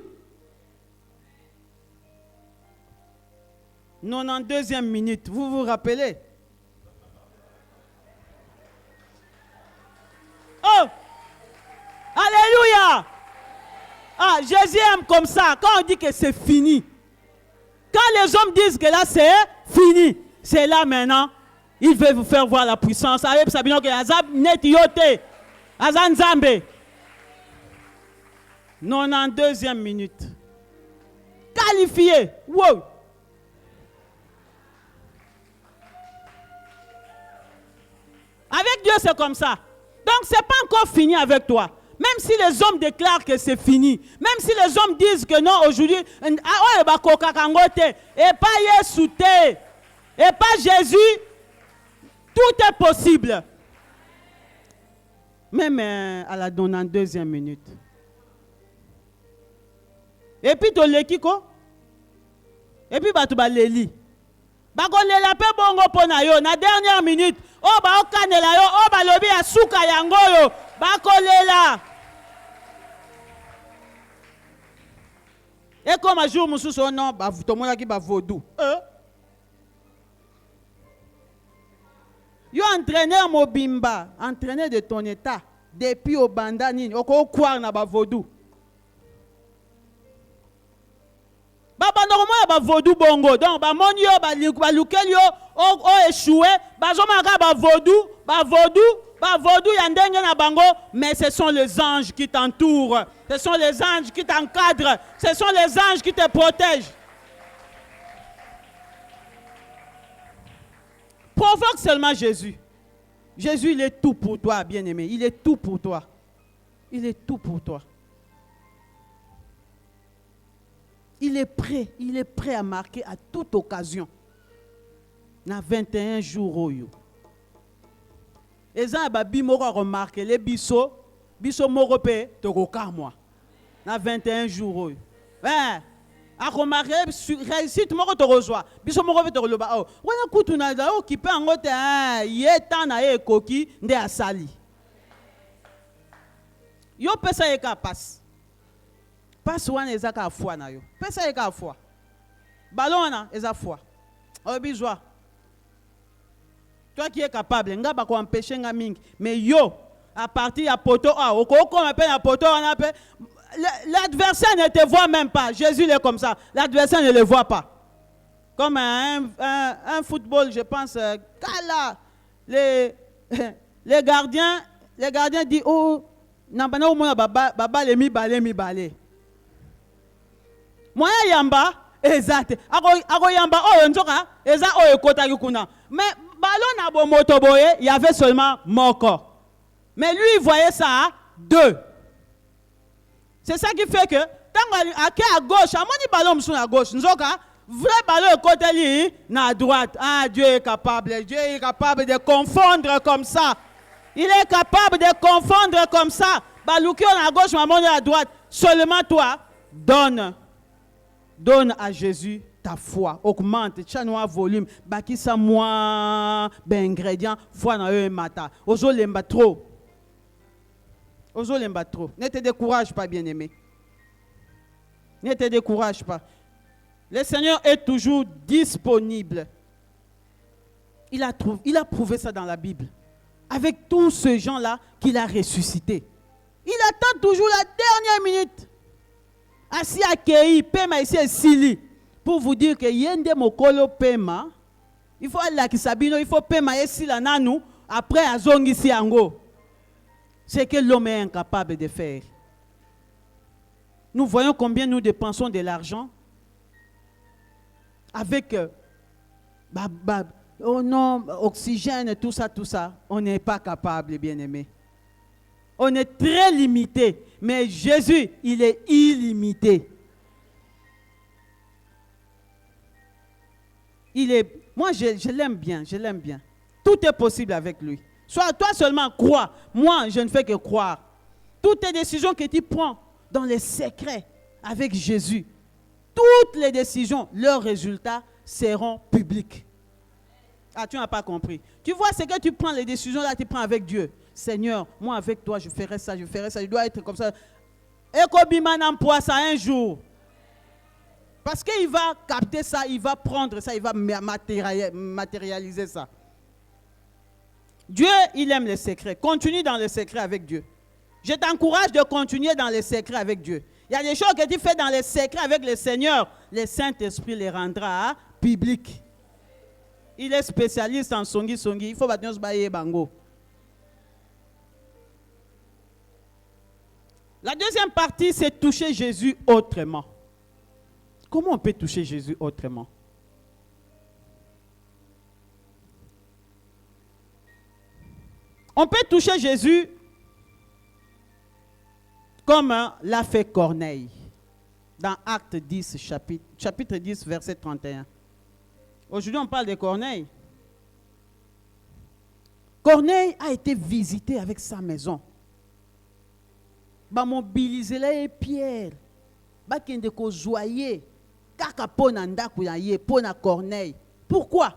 Speaker 3: 92e minute, vous vous rappelez? Oh! Alléluia! Ah, Jésus aime comme ça. Quand on dit que c'est fini. Quand les hommes disent que là c'est fini. C'est là maintenant. Il veut vous faire voir la puissance. Avec Sabino que Azab net yote. Azan Zambe. 92e minute. Qualifié. Wow. Avec Dieu c'est comme ça. Donc c'est pas encore fini avec toi. Même si les hommes déclarent que c'est fini, même si les hommes disent que non, aujourd'hui, et pas Yesu, et pas Jésus, tout est possible. Même à la 92e minute. Et puis, tu l'as quoi? Et puis, tu vas l'élire. Bako lela pe bongo pona yo na dernière minute o ba okanela yo o ba lobi ya suka yango yo bako lela et comme un jour mususu non ba tomona ki ba vodou Yo entraîneur mobimba, entraîneur de ton état, depuis au bandani, au croire na ba vaudou. Baba normalement ba vaudou bongo, donc ba mon yo ba lukel yo o échoué, ba zomaka ba vaudou ya ndenge na bango, mais ce sont les anges qui t'entourent, ce sont les anges qui t'encadrent, ce sont les anges qui te protègent. Provoque seulement Jésus. Jésus, il est tout pour toi, bien-aimé. Il est tout pour toi. Il est tout pour toi. Il est prêt à marquer à toute occasion. Dans 21 jours. Et ça, babi moko remarqué les biso moko pe tokoka moi. Dans 21 jours. Ouais. A remarqué réussite moko to rejoa. Biso moko pe to loba oh. Wana kutu na da occupé en ngote yeta na ye koki nde asali. Yo pesa ye ka passe. Passe wana ezaka foi na yo. Pesa ye ka foi. Ballon wana eza foi. Obizwa. Toi qui es capable, nga ba ko empêcher nga mingi. Mais yo à partir à poto oko comme appelle à poto on appelle. L'adversaire ne te voit même pas. Jésus il est comme ça. L'adversaire ne le voit pas. Comme un football, je pense, là, les gardiens disent oh, nambana umona baba le mi balé. Moi yamba exact. Ako yamba oh nzoka eza oh ekota kuna. Mais ballon na bo moto boye, il y avait seulement moko. Mais lui il voyait ça à deux. C'est ça qui fait que, tant à gauche, à mon ballon à gauche, nous avons vrai ballon côté li, à droite. Ah, Dieu est capable de confondre comme ça. Il est capable de confondre comme ça. Balouki à gauche, maman à droite. Seulement toi, donne à Jésus ta foi. Augmente, chanois volume. Baki sa moi, ben ingrédient, foi na eux mata. Ozo lemba trop. Ne te décourage pas, bien-aimé. Ne te décourage pas. Le Seigneur est toujours disponible. Il a prouvé ça dans la Bible. Avec tous ces gens-là qu'il a ressuscités. Il attend toujours la dernière minute. Assis à Kei, Pema ici et Sili. Pour vous dire que Yende Mokolo Pema, il faut aller à Kisabino, il faut Pema et Sila Nanou, après à Zongi Siango. C'est que l'homme est incapable de faire. Nous voyons combien nous dépensons de l'argent avec oh non, oxygène, tout ça. On n'est pas capable, bien-aimé. On est très limité. Mais Jésus, il est illimité. Moi, je l'aime bien. Tout est possible avec lui. Soit toi seulement crois. Moi, je ne fais que croire. Toutes les décisions que tu prends dans les secrets avec Jésus, toutes les décisions, leurs résultats seront publics. Ah, tu n'as pas compris. Tu vois, c'est que tu prends les décisions là, tu prends avec Dieu. Seigneur, moi avec toi, je ferai ça, je dois être comme ça. Et Kobiman emploie ça un jour. Parce qu'il va capter ça, il va prendre ça, il va matérialiser ça. Dieu, il aime les secrets. Continue dans les secrets avec Dieu. Je t'encourage de continuer dans les secrets avec Dieu. Il y a des choses que tu fais dans les secrets avec le Seigneur. Le Saint-Esprit les rendra publics. Il est spécialiste en songi. Il faut que nous bailler bango. La deuxième partie, c'est toucher Jésus autrement. Comment on peut toucher Jésus autrement? On peut toucher Jésus comme l'a fait Corneille dans Acte 10, chapitre 10, verset 31. Aujourd'hui, on parle de Corneille. Corneille a été visité avec sa maison. Ba mobiliser les pierres. Ba kende ko joyer. Kaka pona ndaku ya ye pona Corneille. Pourquoi?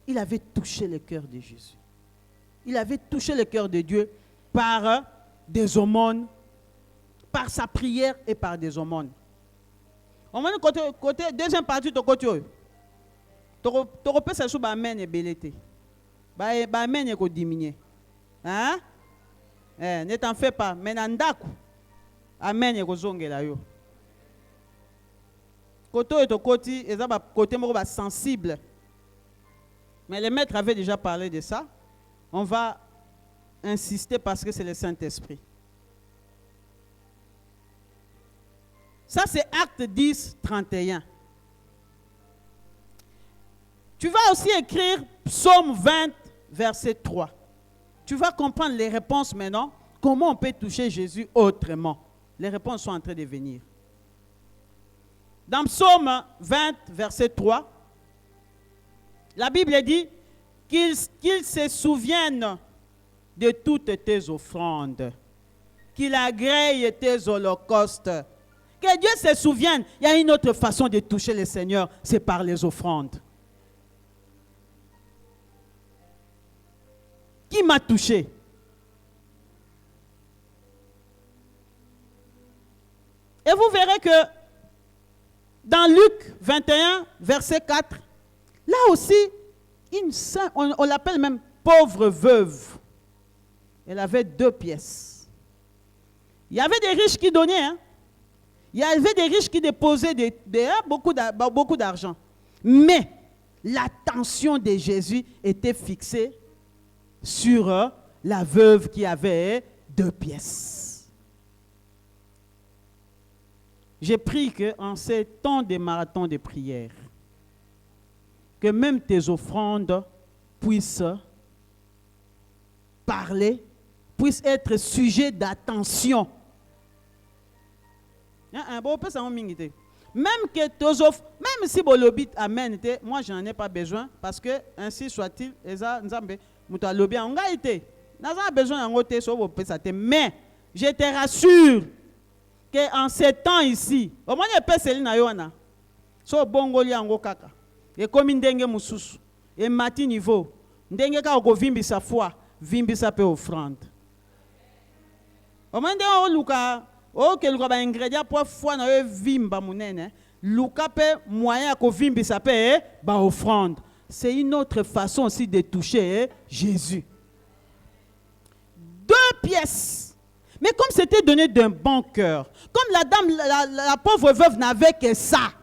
Speaker 3: Il avait touché le cœur de Jésus. Il avait touché le cœur de Dieu par des aumônes, par sa prière et par des aumônes. On va côté deuxième partie de côté. Tu repères ça sous ba main et belleté. amen est diminué. Hein? Ne t'en fais pas. Mais nandaku, amen est zongela yo. Koto est au côté, et ça côté sensible. Mais le maître avait déjà parlé de ça. On va insister parce que c'est le Saint-Esprit. Ça, c'est Acte 10, 31. Tu vas aussi écrire Psaume 20, verset 3. Tu vas comprendre les réponses maintenant. Comment on peut toucher Jésus autrement? Les réponses sont en train de venir. Dans Psaume 20, verset 3, la Bible dit qu'il se souvienne de toutes tes offrandes, qu'il agrée tes holocaustes. Que Dieu se souvienne. Il y a une autre façon de toucher le Seigneur, c'est par les offrandes. Qui m'a touché? Et vous verrez que dans Luc 21, verset 4, là aussi, on l'appelle même pauvre veuve. Elle avait 2 pièces. Il y avait des riches qui donnaient. Hein? Il y avait des riches qui déposaient beaucoup d'argent. Mais l'attention de Jésus était fixée sur la veuve qui avait 2 pièces. J'ai pris qu'en ces temps de marathon de prière, que même tes offrandes puissent parler, puissent être sujet d'attention. Même si bolobit amen, moi j'en ai pas besoin parce que ainsi soit-il, mais je te rassure qu'en ces temps ici, au moins so bongoli ango kaka et comme ndenge mususu et mati niveau ndenge ka ko vimbisa foi vimbisa pe offrande au moins ndenge luka o ke luka ba ingrédient pour foi na vimba munene luka pe moyen ko vimbisa pe ba offrande. C'est une autre façon aussi de toucher Jésus. 2 pièces. Mais comme c'était donné d'un bon cœur, comme la dame, la pauvre veuve n'avait que ça,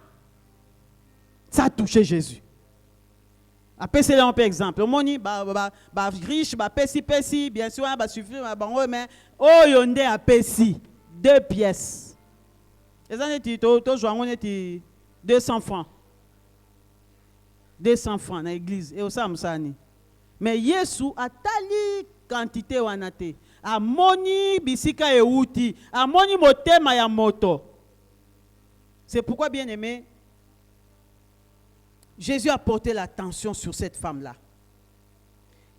Speaker 3: ça a touché Jésus. Après, c'est un peu exemple. Moni, riche, pessi, bien sûr, suffit, mais oh, yonde a pessi, 2 pièces. Et ça, c'est 200 francs. 200 francs dans l'église. Et au Samsani. Mais Yesu a tali quantité wanate. A moni bisika e uti. A moni motema ya moto. C'est pourquoi, bien aimé, Jésus a porté l'attention sur cette femme-là.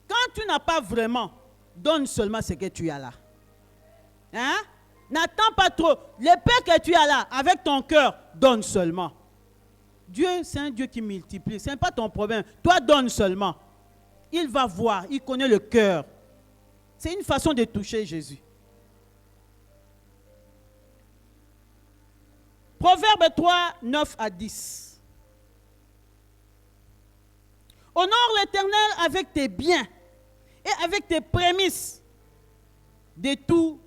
Speaker 3: Quand tu n'as pas vraiment, donne seulement ce que tu as là. Hein? N'attends pas trop. Le pain que tu as là, avec ton cœur, donne seulement. Dieu, c'est un Dieu qui multiplie. Ce n'est pas ton problème. Toi, donne seulement. Il va voir. Il connaît le cœur. C'est une façon de toucher Jésus. Proverbe 3, 9 à 10. Honore l'Éternel avec tes biens et avec tes prémices de tout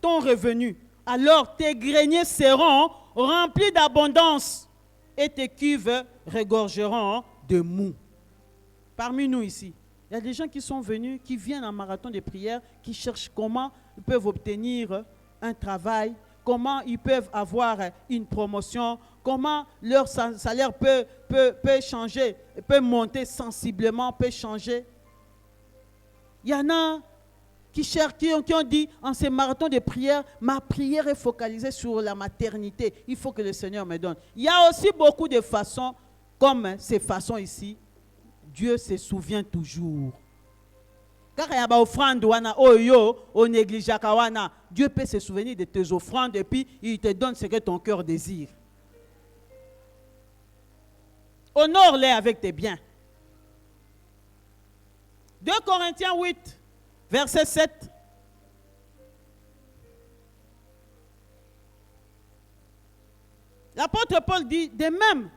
Speaker 3: ton revenu. Alors tes greniers seront remplis d'abondance et tes cuves regorgeront de mou. Parmi nous ici, il y a des gens qui sont venus, qui viennent en marathon de prière, qui cherchent comment ils peuvent obtenir un travail, comment ils peuvent avoir une promotion, comment leur salaire peut changer, peut monter sensiblement, peut changer. Il y en a qui cherchent, qui ont dit, en ces marathons de prière, ma prière est focalisée sur la maternité. Il faut que le Seigneur me donne. Il y a aussi beaucoup de façons, comme ces façons ici, Dieu se souvient toujours. Car il y a des offrandes, Dieu peut se souvenir de tes offrandes et puis il te donne ce que ton cœur désire. Honore-les avec tes biens. 2 Corinthiens 8, verset 7. L'apôtre Paul dit, de même,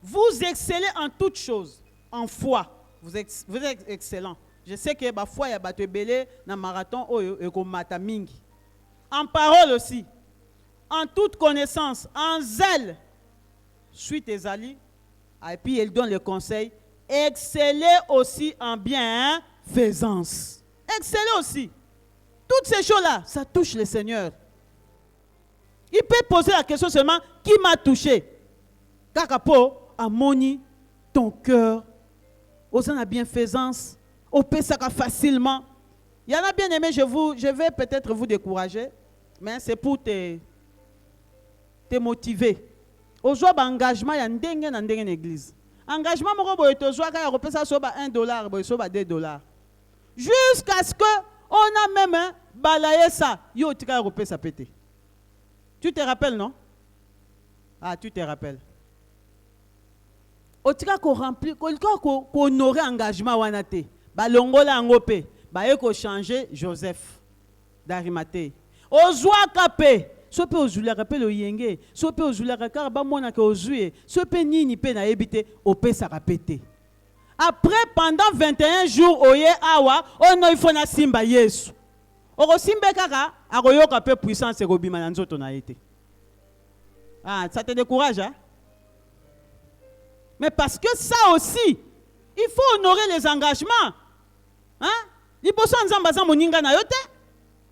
Speaker 3: vous excellez en toutes choses, en foi, vous êtes excellent. Je sais que parfois il y a battu belé dans marathon et comme matamingi. En parole aussi, en toute connaissance, en zèle, suis tes alliés. Et puis il donne le conseil, excellez aussi en bienfaisance. Excellez aussi. Toutes ces choses-là, ça touche le Seigneur. Il peut poser la question seulement, qui m'a touché? Kakapo, amoni, ton cœur, aux la bienfaisance, au pesaka facilement. Il y en a bien aimé, je vais peut-être vous décourager, mais c'est pour te motiver. Aujourd'hui, engagement, il y a un dans l'église. Engagement, $1, $2, jusqu'à ce qu'on a même balayé ça. Yo, tu as pété. Tu te rappelles, non? Ah, tu te rappelles. Au tika ko remplir, ko honorer engagement wanate. Ba longola ngope, ba eko changer Joseph d'Arimathée. Ozwa kapé, sope ozula rappel o yenge, sope ozula kaka ba mona ke ozuye, sope nini pe na ebité o pesa kapété. Après pendant 21 jours oye awa, ono il faut na simba Yesu. Oko simbe kaka akoyoka pe puissance ko bima na nzoto na été. Ah, ça te décourage, hein? Mais parce que ça aussi, il faut honorer les engagements. Hein? Il faut s'en moninga na yote.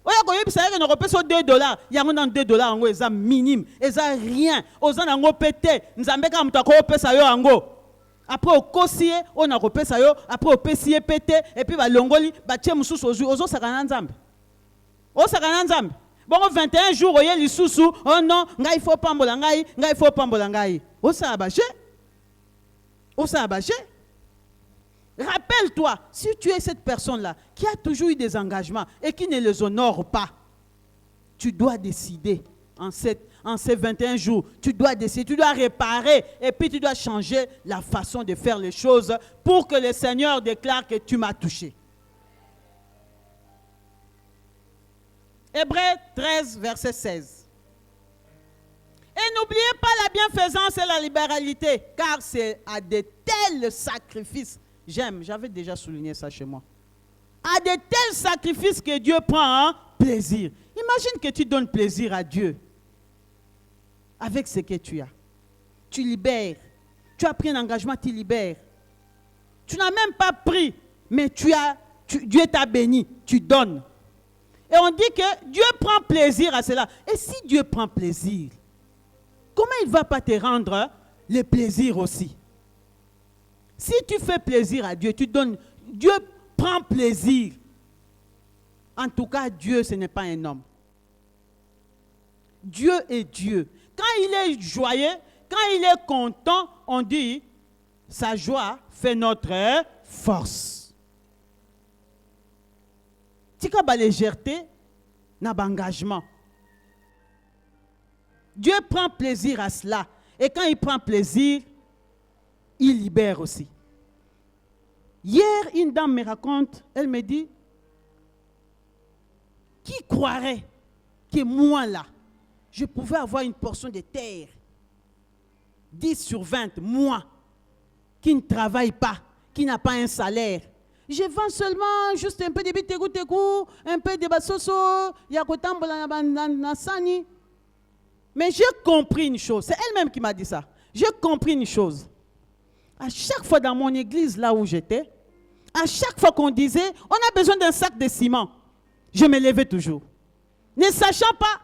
Speaker 3: Oya ko yebisa yeke no kopeso $2. Yango na $2 ngo eza minime, eza rien. Oza na ngo pété, nzambe ka muta ko pesa yo ango. Après au kosie, on a kopesa yo, après au pesie pété et puis ba longoli, ba tie mususu ozu, ozo sakana nzambe. O sakana nzambe. Bon 21 jours oye lisusu, oh non, ngai faut pambola ngai faut pambola ngai. O sa abaché. Rappelle-toi, si tu es cette personne-là qui a toujours eu des engagements et qui ne les honore pas, tu dois décider en ces 21 jours, tu dois décider, tu dois réparer et puis tu dois changer la façon de faire les choses pour que le Seigneur déclare que tu m'as touché. Hébreux 13, verset 16. Et n'oubliez pas la bienfaisance et la libéralité, car c'est à de tels sacrifices, j'avais déjà souligné ça chez moi, à de tels sacrifices que Dieu prend plaisir. Imagine que tu donnes plaisir à Dieu avec ce que tu as. Tu libères. Tu as pris un engagement, tu libères. Tu n'as même pas pris, mais Dieu t'a béni, tu donnes. Et on dit que Dieu prend plaisir à cela. Et si Dieu prend plaisir, comment il ne va pas te rendre le plaisir aussi? Si tu fais plaisir à Dieu, tu donnes, Dieu prend plaisir. En tout cas, Dieu, ce n'est pas un homme. Dieu est Dieu. Quand il est joyeux, quand il est content, on dit, sa joie fait notre force. Tika ba légèreté, n'a pas engagement. Dieu prend plaisir à cela. Et quand il prend plaisir, il libère aussi. Hier, une dame me raconte, elle me dit, qui croirait que moi là, je pouvais avoir une portion de terre, 10 sur 20, moi, qui ne travaille pas, qui n'a pas un salaire. Je vends seulement juste un peu de bitegou, un peu de basoso, yakotambola na sani. Mais j'ai compris une chose, c'est elle-même qui m'a dit ça. J'ai compris une chose. À chaque fois dans mon église, là où j'étais, à chaque fois qu'on disait, on a besoin d'un sac de ciment, je me levais toujours. Ne sachant pas,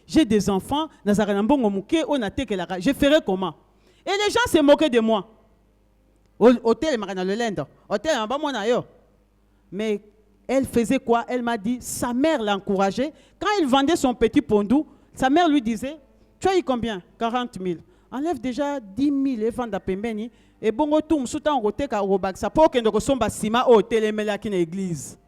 Speaker 3: j'ai des enfants, je ferais comment? Et les gens se moquaient de moi. Hôtel, mais elle faisait quoi? Elle m'a dit, sa mère l'encourageait. Quand il vendait son petit pondou, sa mère lui disait, tu as eu combien? 40 000. Enlève déjà 10 000 et vend à Pembeni. Et bon, retourne, soutan, on rote à Robaksa, pour que nous ressemble Sima au télémela qui est l'église.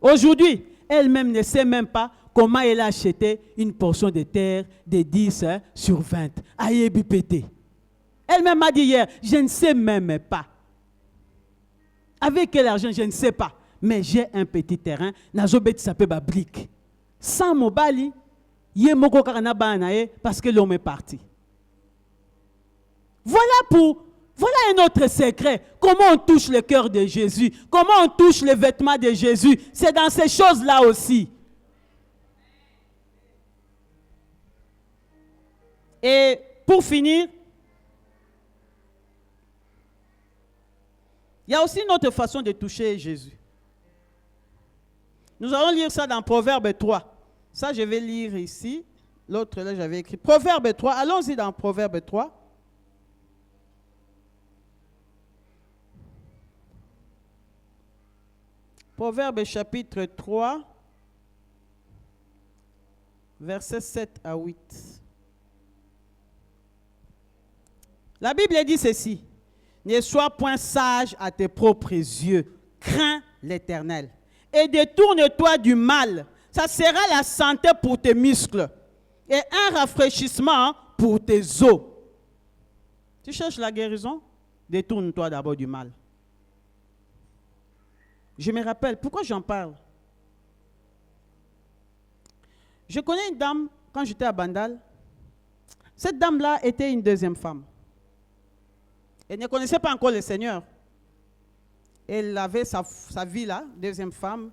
Speaker 3: Aujourd'hui, elle-même ne sait même pas comment elle a acheté une portion de terre de 10 sur 20 à Yébipété. Elle-même m'a dit hier, je ne sais même pas. Avec quel argent, je ne sais pas. Mais j'ai un petit terrain, Nazobet s'appelle Bablique. Sans Mobali, parce que l'homme est parti. Voilà pour Voilà un autre secret. Comment on touche le cœur de Jésus? Comment on touche les vêtements de Jésus? C'est dans ces choses-là aussi. Et pour finir, il y a aussi une autre façon de toucher Jésus. Nous allons lire ça dans Proverbe 3. Ça, je vais lire ici. L'autre, là, j'avais écrit. Proverbe 3. Allons-y dans Proverbe 3. Proverbe chapitre 3, versets 7 à 8. La Bible dit ceci. Ne sois point sage à tes propres yeux. Crains l'Éternel. Et détourne-toi du mal. Ça sera la santé pour tes muscles. Et un rafraîchissement pour tes os. Tu cherches la guérison? Détourne-toi d'abord du mal. Je me rappelle, pourquoi j'en parle? Je connais une dame, quand j'étais à Bandal, cette dame-là était une deuxième femme. Elle ne connaissait pas encore le Seigneur. Elle avait sa vie là, deuxième femme.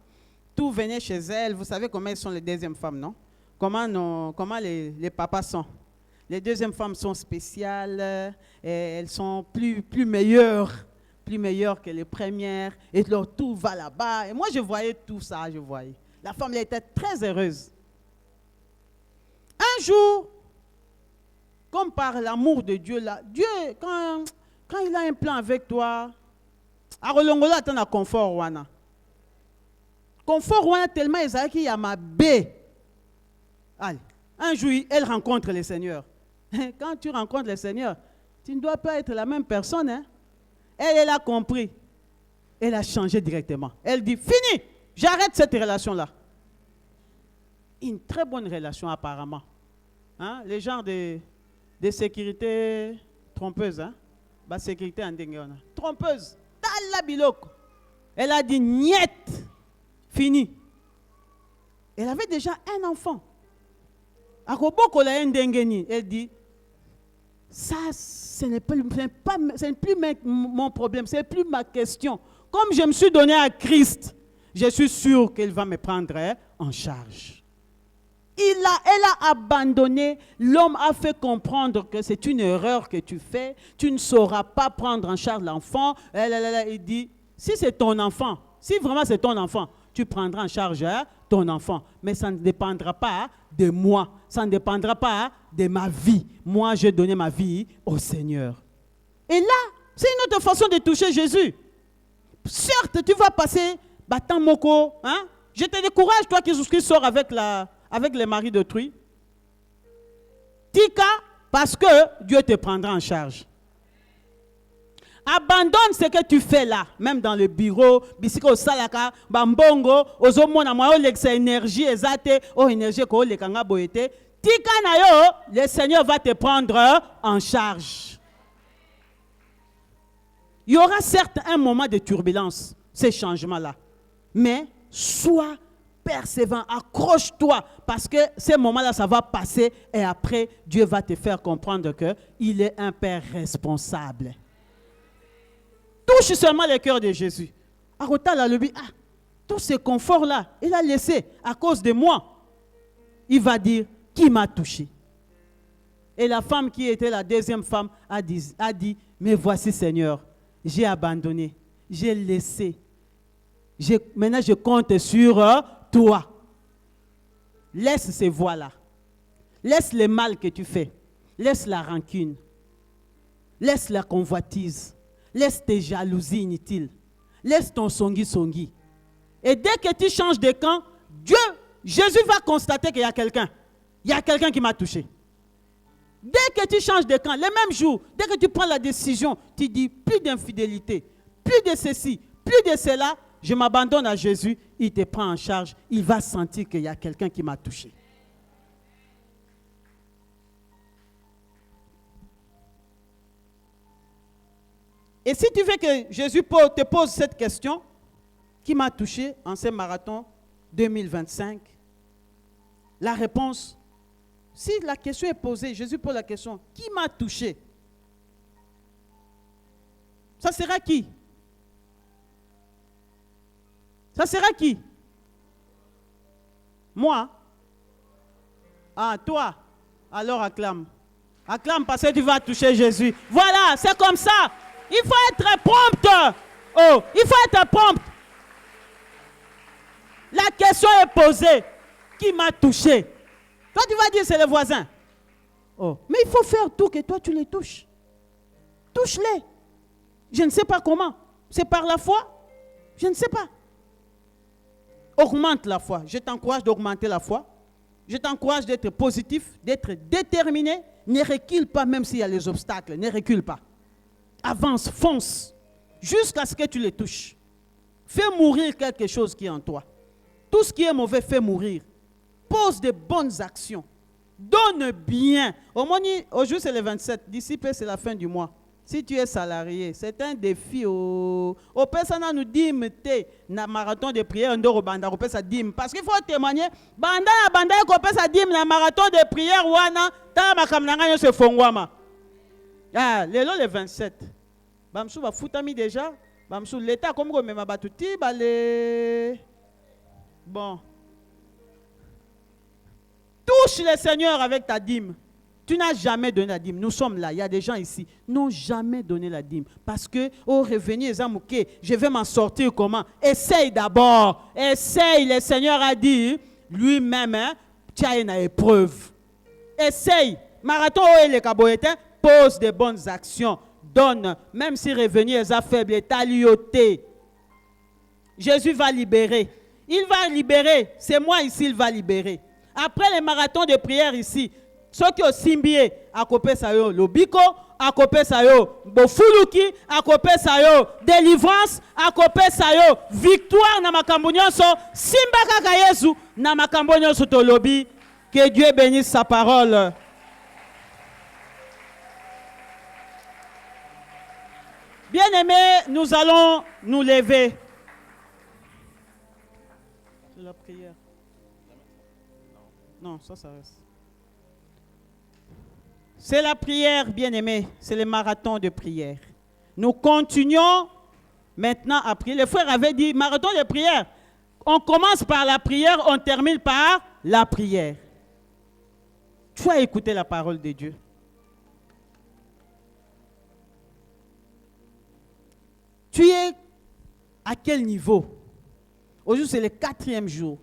Speaker 3: Tout venait chez elle. Vous savez comment elles sont les deuxièmes femmes, non? Comment les papas sont. Les deuxièmes femmes sont spéciales, et elles sont plus meilleures que les premières, et leur tout va là-bas. Et moi, je voyais tout ça, je voyais. La femme, elle était très heureuse. Un jour, comme par l'amour de Dieu, là, Dieu, quand il a un plan avec toi, à Rolongola, tu as un confort, wana. Confort, wana, tellement il y a ma baie. Allez, un jour, elle rencontre le Seigneur. Quand tu rencontres le Seigneur, tu ne dois pas être la même personne, hein? Elle a compris. Elle a changé directement. Elle dit, fini, j'arrête cette relation-là. Une très bonne relation apparemment. Hein? Les genres de sécurité trompeuse. Hein? Bah, sécurité en dengue. Trompeuse. Tala biloko. Elle a dit, niet, fini. Elle avait déjà un enfant. Elle dit, ça, ce n'est plus mon problème, ce n'est plus ma question. Comme je me suis donné à Christ, je suis sûr qu'il va me prendre en charge. Elle a abandonné, l'homme a fait comprendre que c'est une erreur que tu fais, tu ne sauras pas prendre en charge l'enfant. Il dit, si c'est ton enfant, si vraiment c'est ton enfant, tu prendras en charge ton enfant. Mais ça ne dépendra pas de moi, ça ne dépendra pas de ma vie. Moi, j'ai donné ma vie au Seigneur. Et là, c'est une autre façon de toucher Jésus. Certes, tu vas passer, battant moko, hein? Je te décourage, toi qui sors avec les maris d'autrui. Tika, parce que Dieu te prendra en charge. Abandonne ce que tu fais là, même dans le bureau, bisiko salaka, bambongo, ozomona moyo lexa énergie ezate, énergie ko lekanga boyete. Tika na yo, le Seigneur va te prendre en charge. Il y aura certes un moment de turbulence, ces changements-là. Mais sois persévérant, accroche-toi, parce que ces moments-là, ça va passer et après, Dieu va te faire comprendre qu'il est un Père responsable. Touche seulement le cœur de Jésus. Tout ce confort-là, il a laissé à cause de moi. Il va dire, qui m'a touché? Et la femme qui était la deuxième femme a dit, mais voici Seigneur, j'ai abandonné, j'ai laissé. Maintenant, je compte sur toi. Laisse ces voies-là. Laisse le mal que tu fais. Laisse la rancune. Laisse la convoitise. Laisse tes jalousies inutiles. Laisse ton songi-songi. Et dès que tu changes de camp, Jésus va constater qu'il y a quelqu'un. Il y a quelqu'un qui m'a touché. Dès que tu changes de camp, le même jour, dès que tu prends la décision, tu dis plus d'infidélité, plus de ceci, plus de cela, je m'abandonne à Jésus, il te prend en charge, il va sentir qu'il y a quelqu'un qui m'a touché. Et si tu veux que Jésus te pose cette question, qui m'a touché en ce marathon 2025, la réponse, si la question est posée, Jésus pose la question, qui m'a touché? Ça sera qui? Ça sera qui? Moi? Ah, toi? Alors acclame. Acclame parce que tu vas toucher Jésus. Voilà, c'est comme ça. Il faut être prompt. Oh, il faut être prompt. La question est posée. Qui m'a touché? Toi, tu vas dire c'est le voisin. Oh, mais il faut faire tout que toi, tu les touches. Touche-les. Je ne sais pas comment. C'est par la foi? Je ne sais pas. Augmente la foi. Je t'encourage d'augmenter la foi. Je t'encourage d'être positif, d'être déterminé. Ne recule pas même s'il y a les obstacles. Ne recule pas. Avance, fonce. Jusqu'à ce que tu les touches. Fais mourir quelque chose qui est en toi. Tout ce qui est mauvais, fais mourir. Pose de bonnes actions. Donne bien. Aujourd'hui, c'est le 27. D'ici peu, c'est la fin du mois. Si tu es salarié, c'est un défi. Au personne nous dit, na marathon de prière, on banda, ça dim. Parce qu'il faut témoigner. Banda, ça dim, na marathon de prière, wana, ta makamnanga se fongwama. Ah, le 27. Bamsou va foutami déjà. Bamsou, l'État, comme on m'a battuti, balé. Bon. Touche le Seigneur avec ta dîme. Tu n'as jamais donné la dîme. Nous sommes là. Il y a des gens ici qui n'ont jamais donné la dîme. Parce que, au revenu, je vais m'en sortir comment? Essaye d'abord. Essaye. Le Seigneur a dit lui-même, hein, tu as une épreuve. Essaye. Marathon, les caboyetins, pose des bonnes actions. Donne. Même si revenu est faible, est alioté. Jésus va libérer. Il va libérer. C'est moi ici, il va libérer. Après les marathons de prière ici, ceux qui ont simbié, à côté ça yo, lobiko, à côté ça yo, bofuluki, à côté ça yo, délivrance, à côté ça yo, victoire na makambo nyonso, simba kaka Yesu na makambo nyonso to lobi. Que Dieu bénisse sa parole. Bien-aimés, nous allons nous lever. C'est la prière. Non, ça reste. C'est la prière, bien-aimés. C'est le marathon de prière. Nous continuons maintenant à prier. Les frères avaient dit, marathon de prière. On commence par la prière, on termine par la prière. Tu as écouté la parole de Dieu. Tu es à quel niveau? Aujourd'hui, c'est le 4e jour.